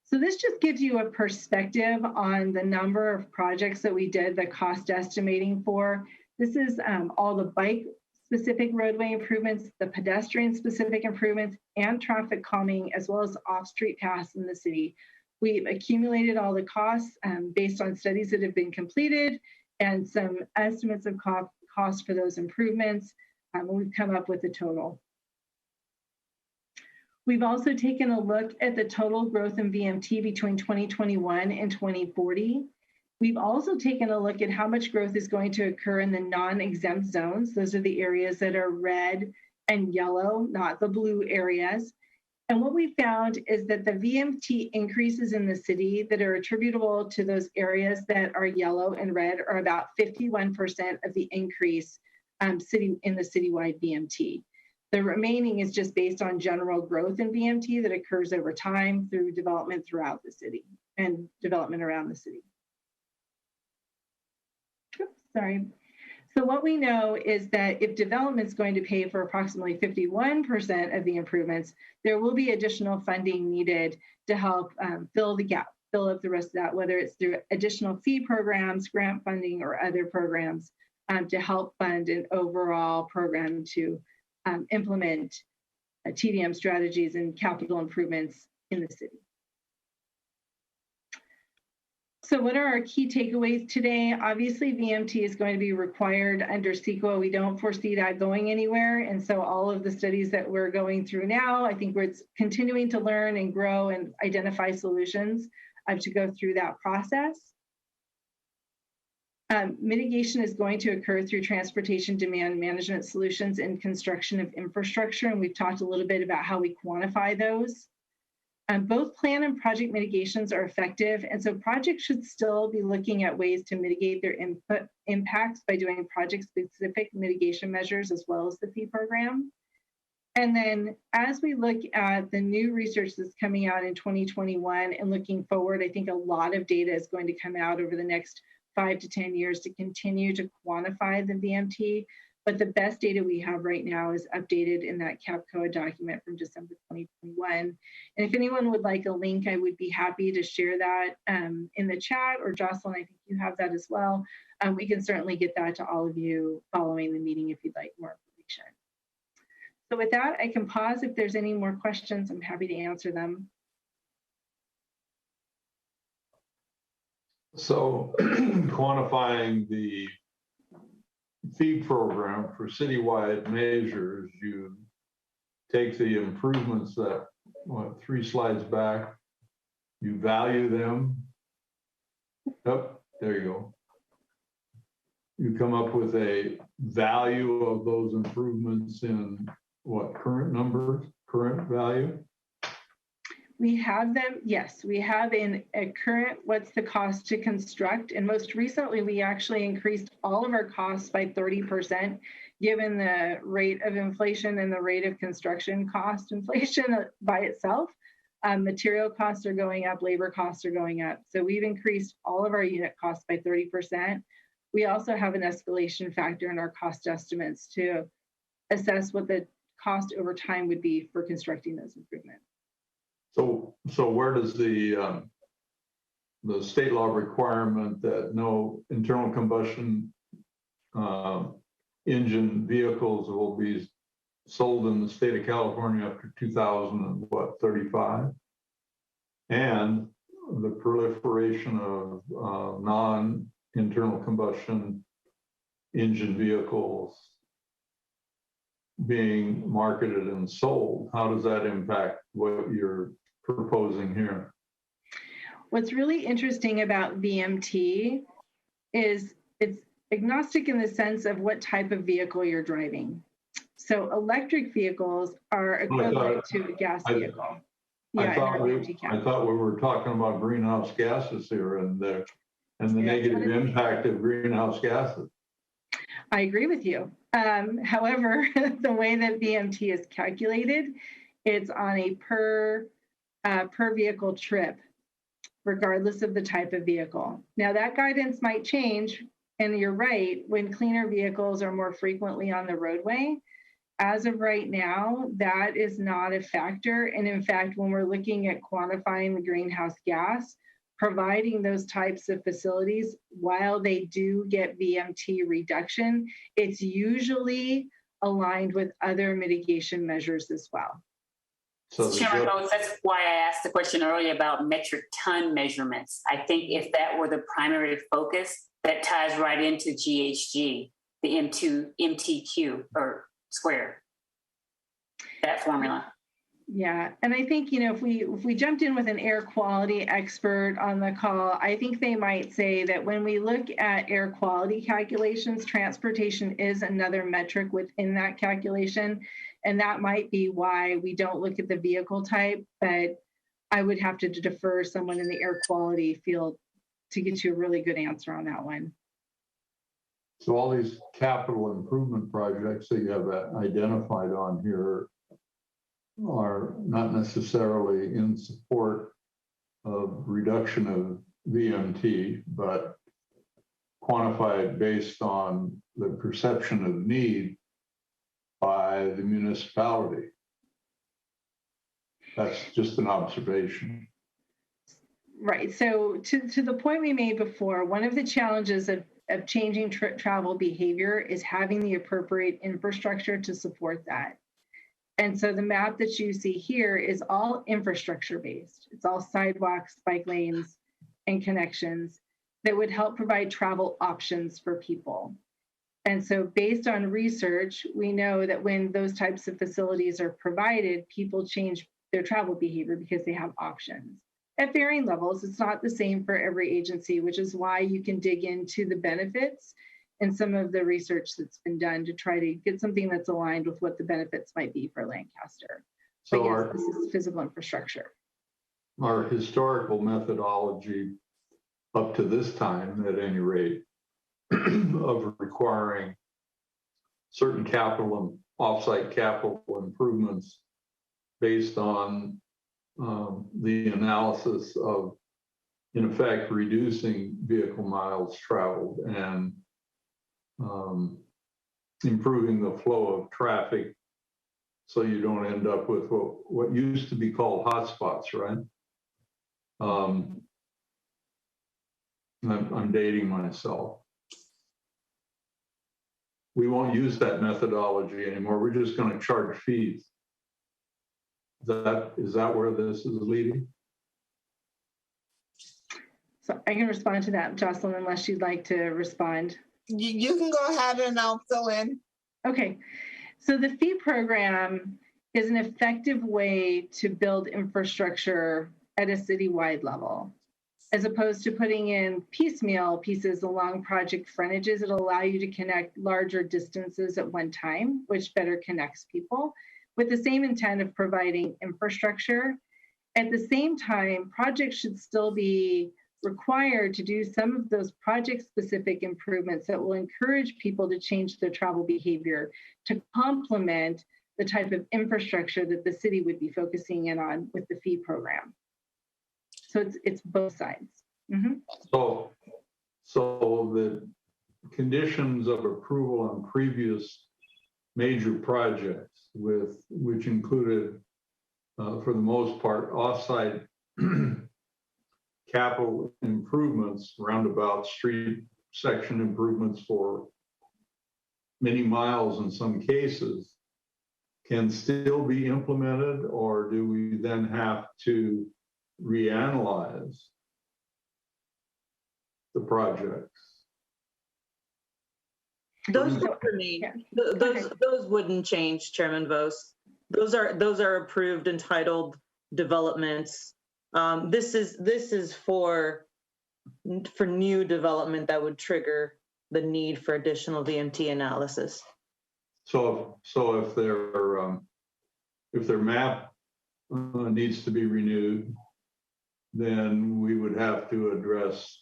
So this just gives you a perspective on the number of projects that we did the cost estimating for. This is all the bike-specific roadway improvements, the pedestrian-specific improvements, and traffic calming, as well as off-street paths in the city. We've accumulated all the costs based on studies that have been completed and some estimates of cost for those improvements, and we've come up with a total. We've also taken a look at the total growth in VMT between 2021 and 2040. We've also taken a look at how much growth is going to occur in the non-exempt zones. Those are the areas that are red and yellow, not the blue areas. And what we found is that the VMT increases in the city that are attributable to those areas that are yellow and red are about 51% of the increase in the citywide VMT. The remaining is just based on general growth in VMT that occurs over time through development throughout the city and development around the city. Oops, sorry. So what we know is that if development's going to pay for approximately 51% of the improvements, there will be additional funding needed to help fill the gap, fill up the rest of that, whether it's through additional fee programs, grant funding, or other programs to help fund an overall program to implement TDM strategies and capital improvements in the city. So what are our key takeaways today? Obviously, VMT is going to be required under CEQA. We don't foresee that going anywhere. And so all of the studies that we're going through now, I think we're continuing to learn and grow and identify solutions to go through that process. Mitigation is going to occur through transportation demand management solutions and construction of infrastructure. And we've talked a little bit about how we quantify those. Both plan and project mitigations are effective, and so projects should still be looking at ways to mitigate their impacts by doing project-specific mitigation measures as well as the fee program. And then as we look at the new research that's coming out in 2021 and looking forward, I think a lot of data is going to come out over the next 5 to 10 years to continue to quantify the VMT. But the best data we have right now is updated in that CAPCOA document from December 2021. And if anyone would like a link, I would be happy to share that in the chat, or Jocelyn, I think you have that as well. We can certainly get that to all of you following the meeting if you'd like more information. So with that, I can pause. If there's any more questions, I'm happy to answer them. So quantifying the fee program for citywide measures, you take the improvements that, 3 slides back, you value them. Yep, there you go. You come up with a value of those improvements in what, current numbers, current value? We have them, yes, we have in a current, what's the cost to construct? And most recently, we actually increased all of our costs by 30%, given the rate of inflation and the rate of construction cost inflation by itself. Material costs are going up, labor costs are going up. So we've increased all of our unit costs by 30%. We also have an escalation factor in our cost estimates to assess what the cost over time would be for constructing those improvements. So where does the state law requirement that no internal combustion engine vehicles will be sold in the state of California after 2035, and the proliferation of non-internal combustion engine vehicles being marketed and sold, how does that impact what you're proposing here? What's really interesting about VMT is it's agnostic in the sense of what type of vehicle you're driving. So electric vehicles are equivalent to a gas vehicle. I thought we were talking about greenhouse gases here and the negative impact of greenhouse gases. I agree with you. However, the way that VMT is calculated, it's on a per vehicle trip, regardless of the type of vehicle. Now that guidance might change, and you're right, when cleaner vehicles are more frequently on the roadway. As of right now, that is not a factor. And in fact, when we're looking at quantifying the greenhouse gas, providing those types of facilities, while they do get VMT reduction, it's usually aligned with other mitigation measures as well. So Chairman Bowles, that's why I asked the question earlier about metric ton measurements. I think if that were the primary focus, that ties right into GHG, the MTQ or square, that formula. Yeah, and I think, you know, if we jumped in with an air quality expert on the call, I think they might say that when we look at air quality calculations, transportation is another metric within that calculation. And that might be why we don't look at the vehicle type, but I would have to defer someone in the air quality field to get you a really good answer on that one. So all these capital improvement projects that you have identified on here are not necessarily in support of reduction of VMT, but quantify it based on the perception of need by the municipality. That's just an observation. Right. So to the point we made before, one of the challenges of changing travel behavior is having the appropriate infrastructure to support that. And so the map that you see here is all infrastructure based. It's all sidewalks, bike lanes, and connections that would help provide travel options for people. And so based on research, we know that when those types of facilities are provided, people change their travel behavior because they have options. At varying levels, it's not the same for every agency, which is why you can dig into the benefits and some of the research that's been done to try to get something that's aligned with what the benefits might be for Lancaster. So But yes, this is physical infrastructure. our historical methodology up to this time, at any rate, of requiring certain capital and offsite capital improvements based on the analysis of, in effect, reducing vehicle miles traveled and improving the flow of traffic so you don't end up with what used to be called hotspots, right? I'm dating myself. We won't use that methodology anymore. We're just going to charge fees. Is that where this is leading? So I can respond to that, Jocelyn, unless you'd like to respond. You can go ahead and I'll fill in. Okay, so the fee program is an effective way to build infrastructure at a citywide level. As opposed to putting in piecemeal pieces along project frontages, it'll allow you to connect larger distances at one time, which better connects people with the same intent of providing infrastructure. At the same time, projects should still be required to do some of those project-specific improvements that will encourage people to change their travel behavior to complement the type of infrastructure that the city would be focusing in on with the fee program. So it's both sides. Mm-hmm. So the conditions of approval on previous major projects, which included, for the most part, offsite capital improvements, roundabout street section improvements for many miles in some cases, can still be implemented, or do we then have to reanalyze the projects? Those would remain. Those wouldn't change, Chairman Vos. Those are approved entitled developments. This is for new development that would trigger the need for additional VMT analysis. So if their map needs to be renewed, then we would have to address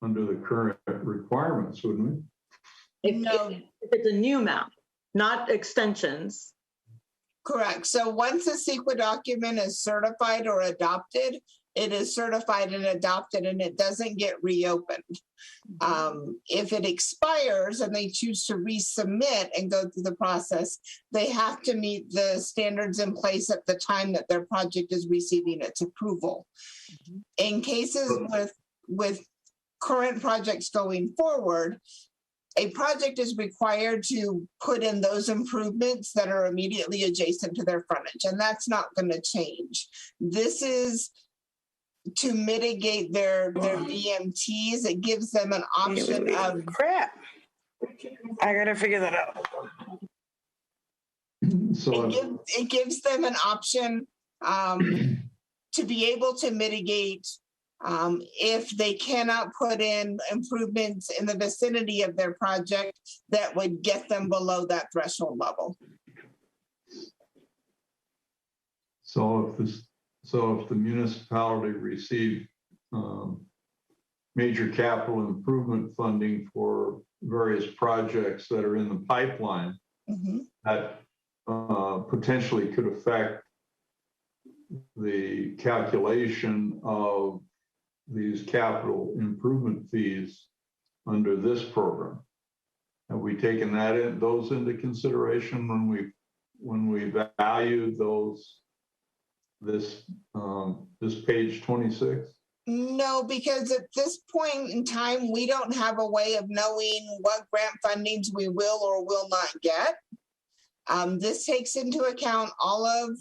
under the current requirements, wouldn't we? If it's a new map, not extensions. Correct. So once a CEQA document is certified or adopted, it is certified and adopted and it doesn't get reopened. If it expires and they choose to resubmit and go through the process, they have to meet the standards in place at the time that their project is receiving its approval. In cases with current projects going forward, a project is required to put in those improvements that are immediately adjacent to their frontage, and that's not going to change. This is to mitigate their VMTs. It gives them an option of crap. I gotta figure that out. So it gives them an option to be able to mitigate if they cannot put in improvements in the vicinity of their project that would get them below that threshold level. So if the municipality received major capital improvement funding for various projects that are in the pipeline, that potentially could affect the calculation of these capital improvement fees under this program? Have we taken those into consideration when we valued this page 26? No, because at this point in time, we don't have a way of knowing what grant fundings we will or will not get. This takes into account all of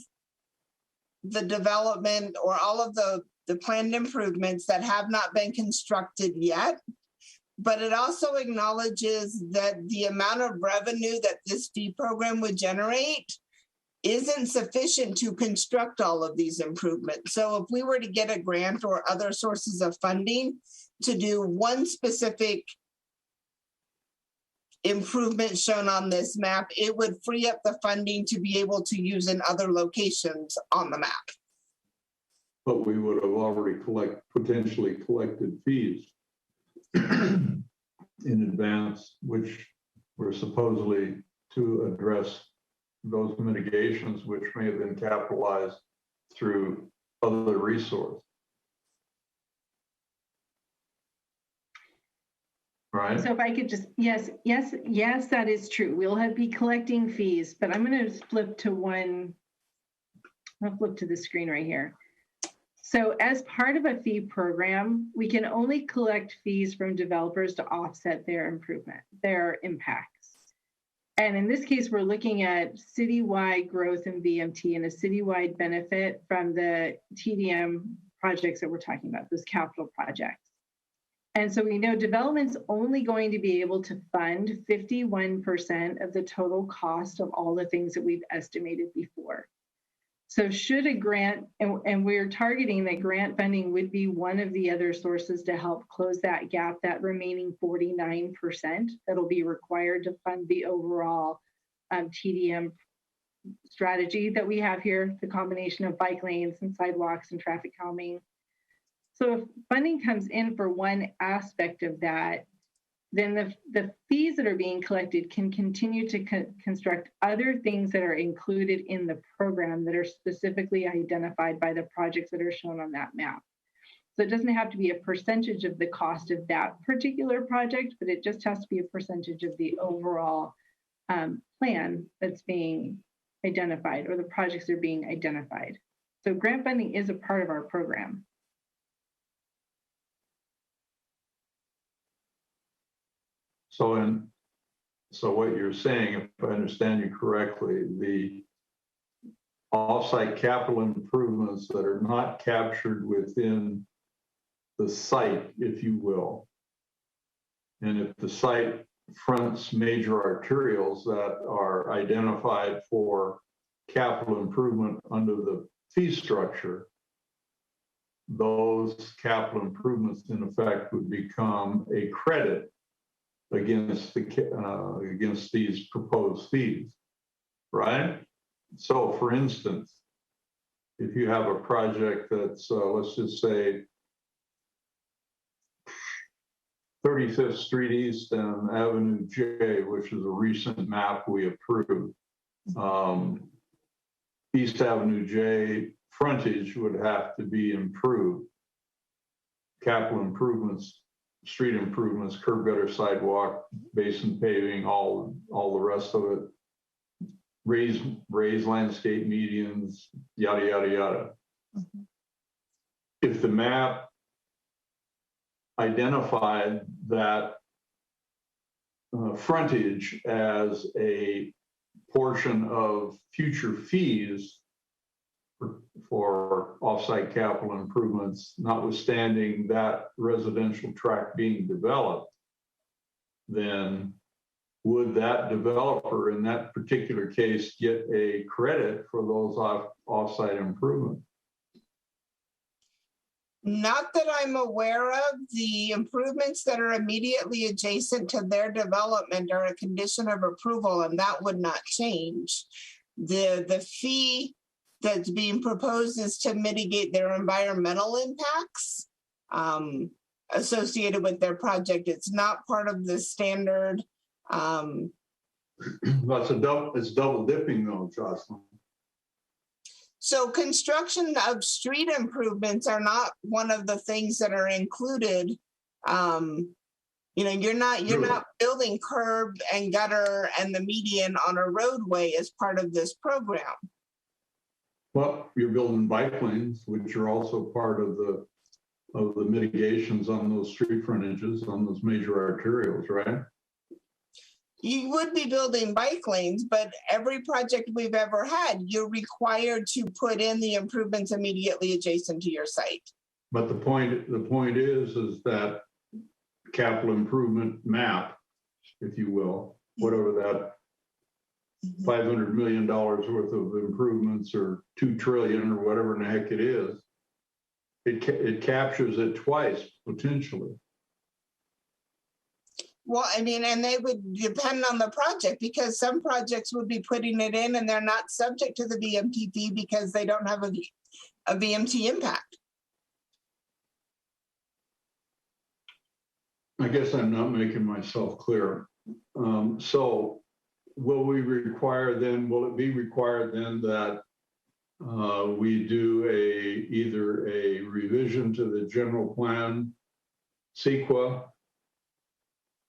the development or all of the planned improvements that have not been constructed yet. But it also acknowledges that the amount of revenue that this fee program would generate isn't sufficient to construct all of these improvements. So if we were to get a grant or other sources of funding to do one specific improvement shown on this map, it would free up the funding to be able to use in other locations on the map. But we would have already potentially collected fees in advance, which were supposedly to address those mitigations, which may have been capitalized through other resources. Right? So if I could just, yes, that is true. We'll be collecting fees, but I'm going to flip to I'll flip to the screen right here. So as part of a fee program, we can only collect fees from developers to offset their impacts. And in this case, we're looking at citywide growth in VMT and a citywide benefit from the TDM projects that we're talking about, those capital projects. And so we know development's only going to be able to fund 51% of the total cost of all the things that we've estimated before. So should a grant, and we're targeting that grant funding would be one of the other sources to help close that gap, that remaining 49% that'll be required to fund the overall TDM strategy that we have here, the combination of bike lanes and sidewalks and traffic calming. So if funding comes in for one aspect of that, then the fees that are being collected can continue to construct other things that are included in the program that are specifically identified by the projects that are shown on that map. So it doesn't have to be a percentage of the cost of that particular project, but it just has to be a percentage of the overall plan that's being identified, or the projects that are being identified. So grant funding is a part of our program. So what you're saying, if I understand you correctly, the offsite capital improvements that are not captured within the site, if you will, and if the site fronts major arterials that are identified for capital improvement under the fee structure, those capital improvements in effect would become a credit against these proposed fees, right? So for instance, if you have a project that's, let's just say 35th Street East and Avenue J, which is a recent map we approved, East Avenue J frontage would have to be improved. Capital improvements, street improvements, curb gutter, sidewalk, basin paving, all the rest of it, raised landscape medians, yada, yada, yada. Mm-hmm. If the map identified that frontage as a portion of future fees for offsite capital improvements, notwithstanding that residential tract being developed, then would that developer in that particular case get a credit for those offsite improvements? Not that I'm aware of. The improvements that are immediately adjacent to their development are a condition of approval, and that would not change. The fee that's being proposed is to mitigate their environmental impacts associated with their project. It's not part of the standard. It's double dipping though, Jocelyn. So construction of street improvements are not one of the things that are included You know, you're not Sure. building curb and gutter and the median on a roadway as part of this program. Well, you're building bike lanes, which are also part of the mitigations on those street frontages, on those major arterials, right? You would be building bike lanes, but every project we've ever had, you're required to put in the improvements immediately adjacent to your site. But the point is that capital improvement map, if you will, whatever that $500 million worth of improvements or 2 trillion or whatever in the heck it is, it captures it twice potentially. Well, I mean, and they would depend on the project, because some projects would be putting it in and they're not subject to the VMT fee because they don't have a VMT impact. I guess I'm not making myself clear. So will it be required then that we do either a revision to the general plan CEQA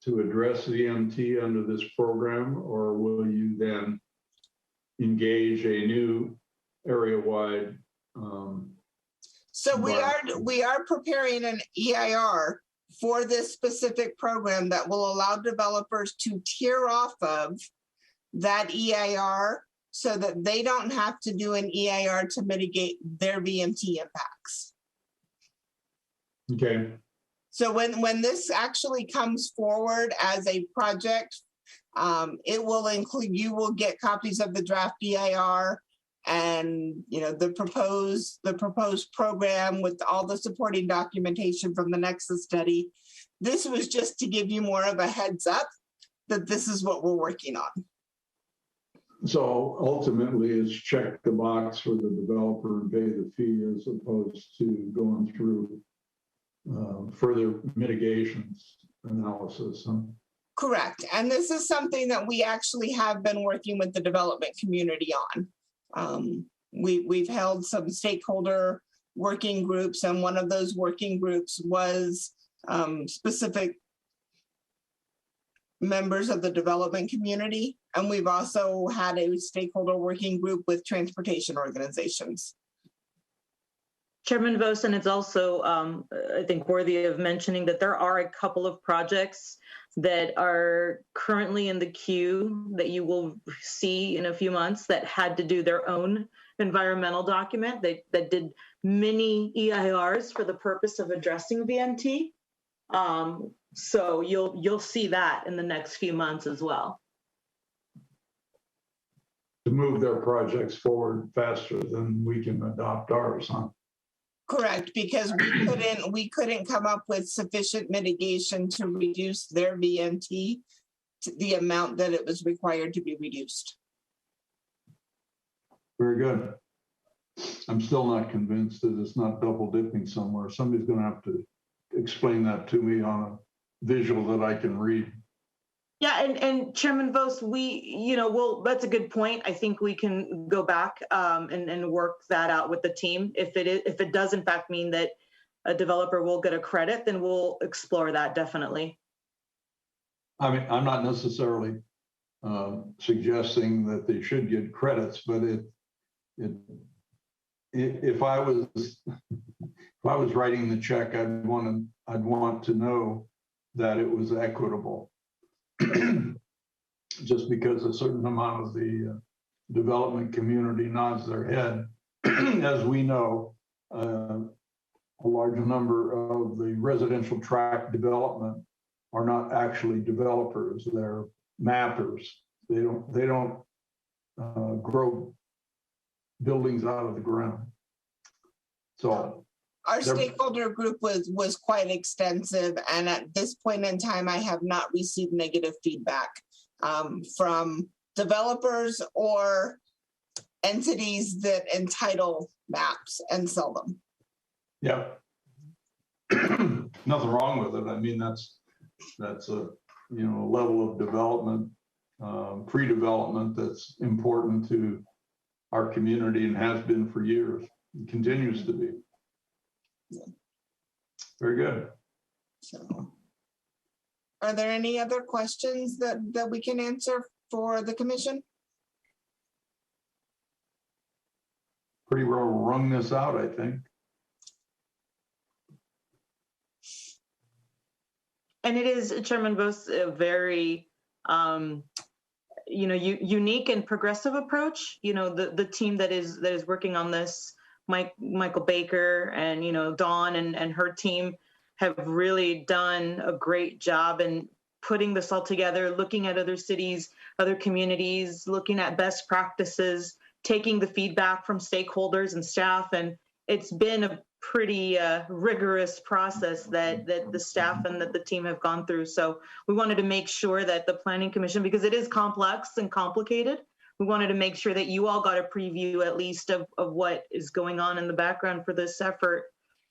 to address the VMT under this program, or will you then engage a new area-wide? So we are preparing an EIR for this specific program that will allow developers to tier off of that EIR so that they don't have to do an EIR to mitigate their VMT impacts. Okay. So when this actually comes forward as a project, it will include, you will get copies of the draft EIR and, you know, the proposed program with all the supporting documentation from the Nexus study. This was just to give you more of a heads up that this is what we're working on. So ultimately, it's check the box for the developer and pay the fee as opposed to going through further mitigations analysis. Huh? Correct. And this is something that we actually have been working with the development community on. We've held some stakeholder working groups, and one of those working groups was specific members of the development community. And we've also had a stakeholder working group with transportation organizations. Chairman Vosen, it's also, I think, worthy of mentioning that there are a couple of projects that are currently in the queue that you will see in a few months that had to do their own environmental document that did mini EIRs for the purpose of addressing VMT. So you'll see that in the next few months as well. To move their projects forward faster than we can adopt ours, huh? Correct, because we couldn't come up with sufficient mitigation to reduce their VMT to the amount that it was required to be reduced. Very good. I'm still not convinced that it's not double dipping somewhere. Somebody's going to have to explain that to me on a visual that I can read. Yeah, and Chairman Vos, that's a good point. I think we can go back and work that out with the team. If it does in fact mean that a developer will get a credit, then we'll explore that definitely. I mean, I'm not necessarily suggesting that they should get credits, but if I was writing the check, I'd want to know that it was equitable. Just because a certain amount of the development community nods their head, as we know, a large number of the residential tract development are not actually developers; they're mappers. They don't grow buildings out of the ground. So our stakeholder group was quite extensive, and at this point in time, I have not received negative feedback from developers or entities that entitle maps and sell them. Yeah, nothing wrong with it. I mean, that's a level of development, pre-development that's important to our community and has been for years, and continues to be. Very good. So Are there any other questions that we can answer for the commission? Pretty well wrung this out, I think. And it is, Chairman Bose, a very, unique and progressive approach. The team that is working on this, Michael Baker and, Dawn and her team have really done a great job in putting this all together, looking at other cities, other communities, looking at best practices, taking the feedback from stakeholders and staff. And it's been a pretty rigorous process that the staff and that the team have gone through. So we wanted to make sure that the Planning Commission, because it is complex and complicated, we wanted to make sure that you all got a preview at least of what is going on in the background for this effort.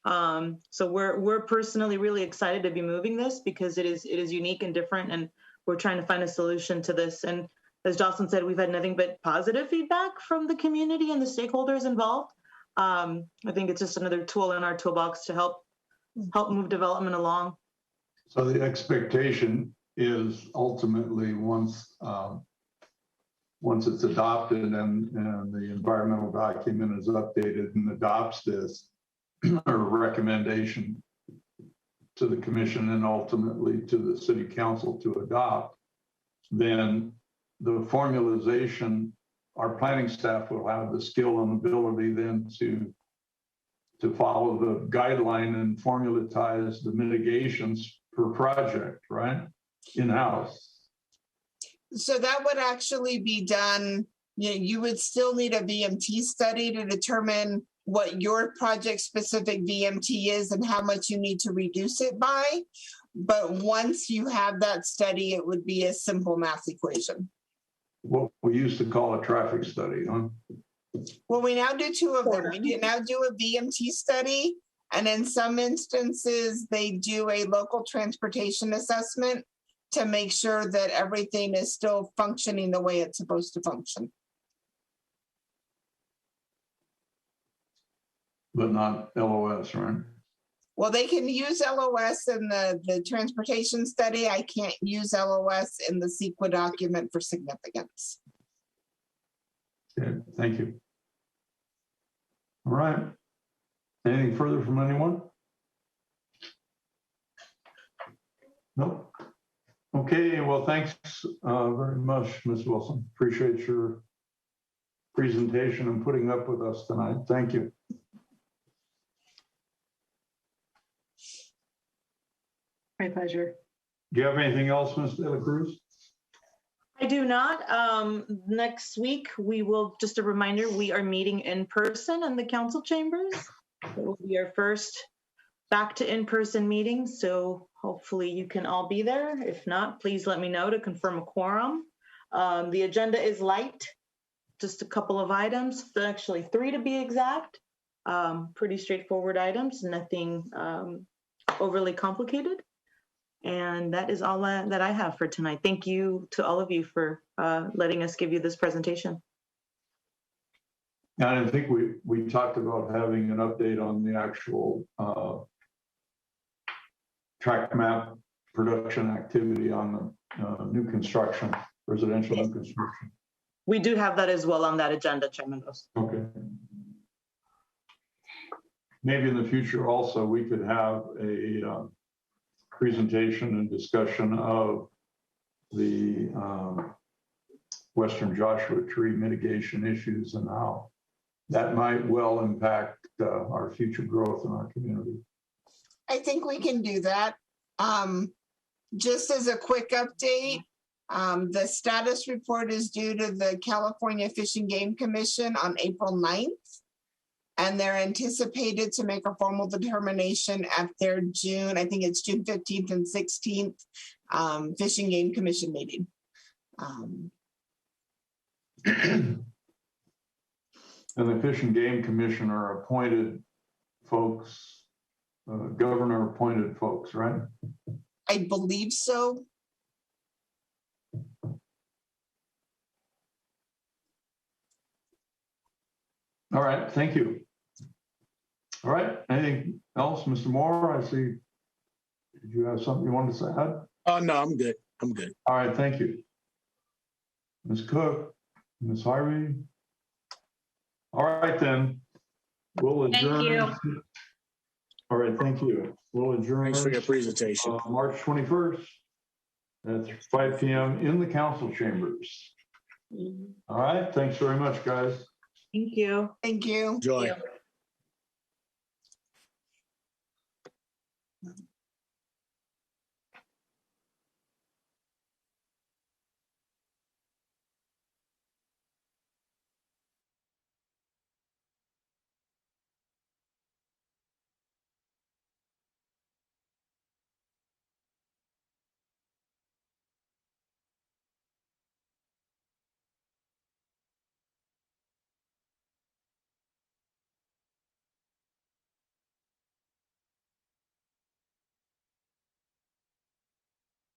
So we're personally really excited to be moving this because it is unique and different, and we're trying to find a solution to this. And as Jocelyn said, we've had nothing but positive feedback from the community and the stakeholders involved. I think it's just another tool in our toolbox to help move development along. So the expectation is ultimately once it's adopted and the environmental document is updated and adopts this, a recommendation to the commission and ultimately to the city council to adopt, then the formalization, our planning staff will have the skill and ability then to follow the guideline and formulatize the mitigations per project, right? In-house. So that would actually be done, you would still need a VMT study to determine what your project-specific VMT is and how much you need to reduce it by. But once you have that study, it would be a simple math equation. What we used to call a traffic study, huh? Well, we now do two of them. We now do a VMT study, and in some instances, they do a local transportation assessment to make sure that everything is still functioning the way it's supposed to function. But not LOS, right? Well, they can use LOS in the transportation study. I can't use LOS in the CEQA document for significance. Okay, thank you. All right. Anything further from anyone? Nope. Okay, well, thanks very much, Ms. Wilson. Appreciate your presentation and putting up with us tonight. Thank you. My pleasure. Do you have anything else, Ms. De La Cruz? I do not. Next week, we will, just a reminder, we are meeting in person in the council chambers. It will be our first back to in-person meeting, so hopefully you can all be there. If not, please let me know to confirm a quorum. The agenda is light, just a couple of items, actually 3 to be exact. Pretty straightforward items, nothing overly complicated. And that is all that I have for tonight. Thank you to all of you for letting us give you this presentation. And I think we talked about having an update on the actual track map production activity on the new construction, residential new construction. We do have that as well on that agenda, Chairman Bose. Okay. Maybe in the future also we could have a presentation and discussion of the Western Joshua Tree mitigation issues and how that might well impact our future growth in our community. I think we can do that. Just as a quick update, the status report is due to the California Fish and Game Commission on April 9th. And they're anticipated to make a formal determination at their June, I think it's June 15th and 16th, Fish and Game Commission meeting. And the Fish and Game Commission are appointed folks, governor appointed folks, right? I believe so. All right, thank you. All right, anything else, Mr. Moore? I see. Did you have something you wanted to add? Oh, no, I'm good. I'm good. All right, thank you. Ms. Cook, Ms. Harvey. All right, then. We'll adjourn. Thank you. All right, thank you. We'll adjourn. Thanks for your presentation. March 21st at 5 p.m. in the council chambers. All right, thanks very much, guys. Thank you. Thank you. Enjoy. Thank you.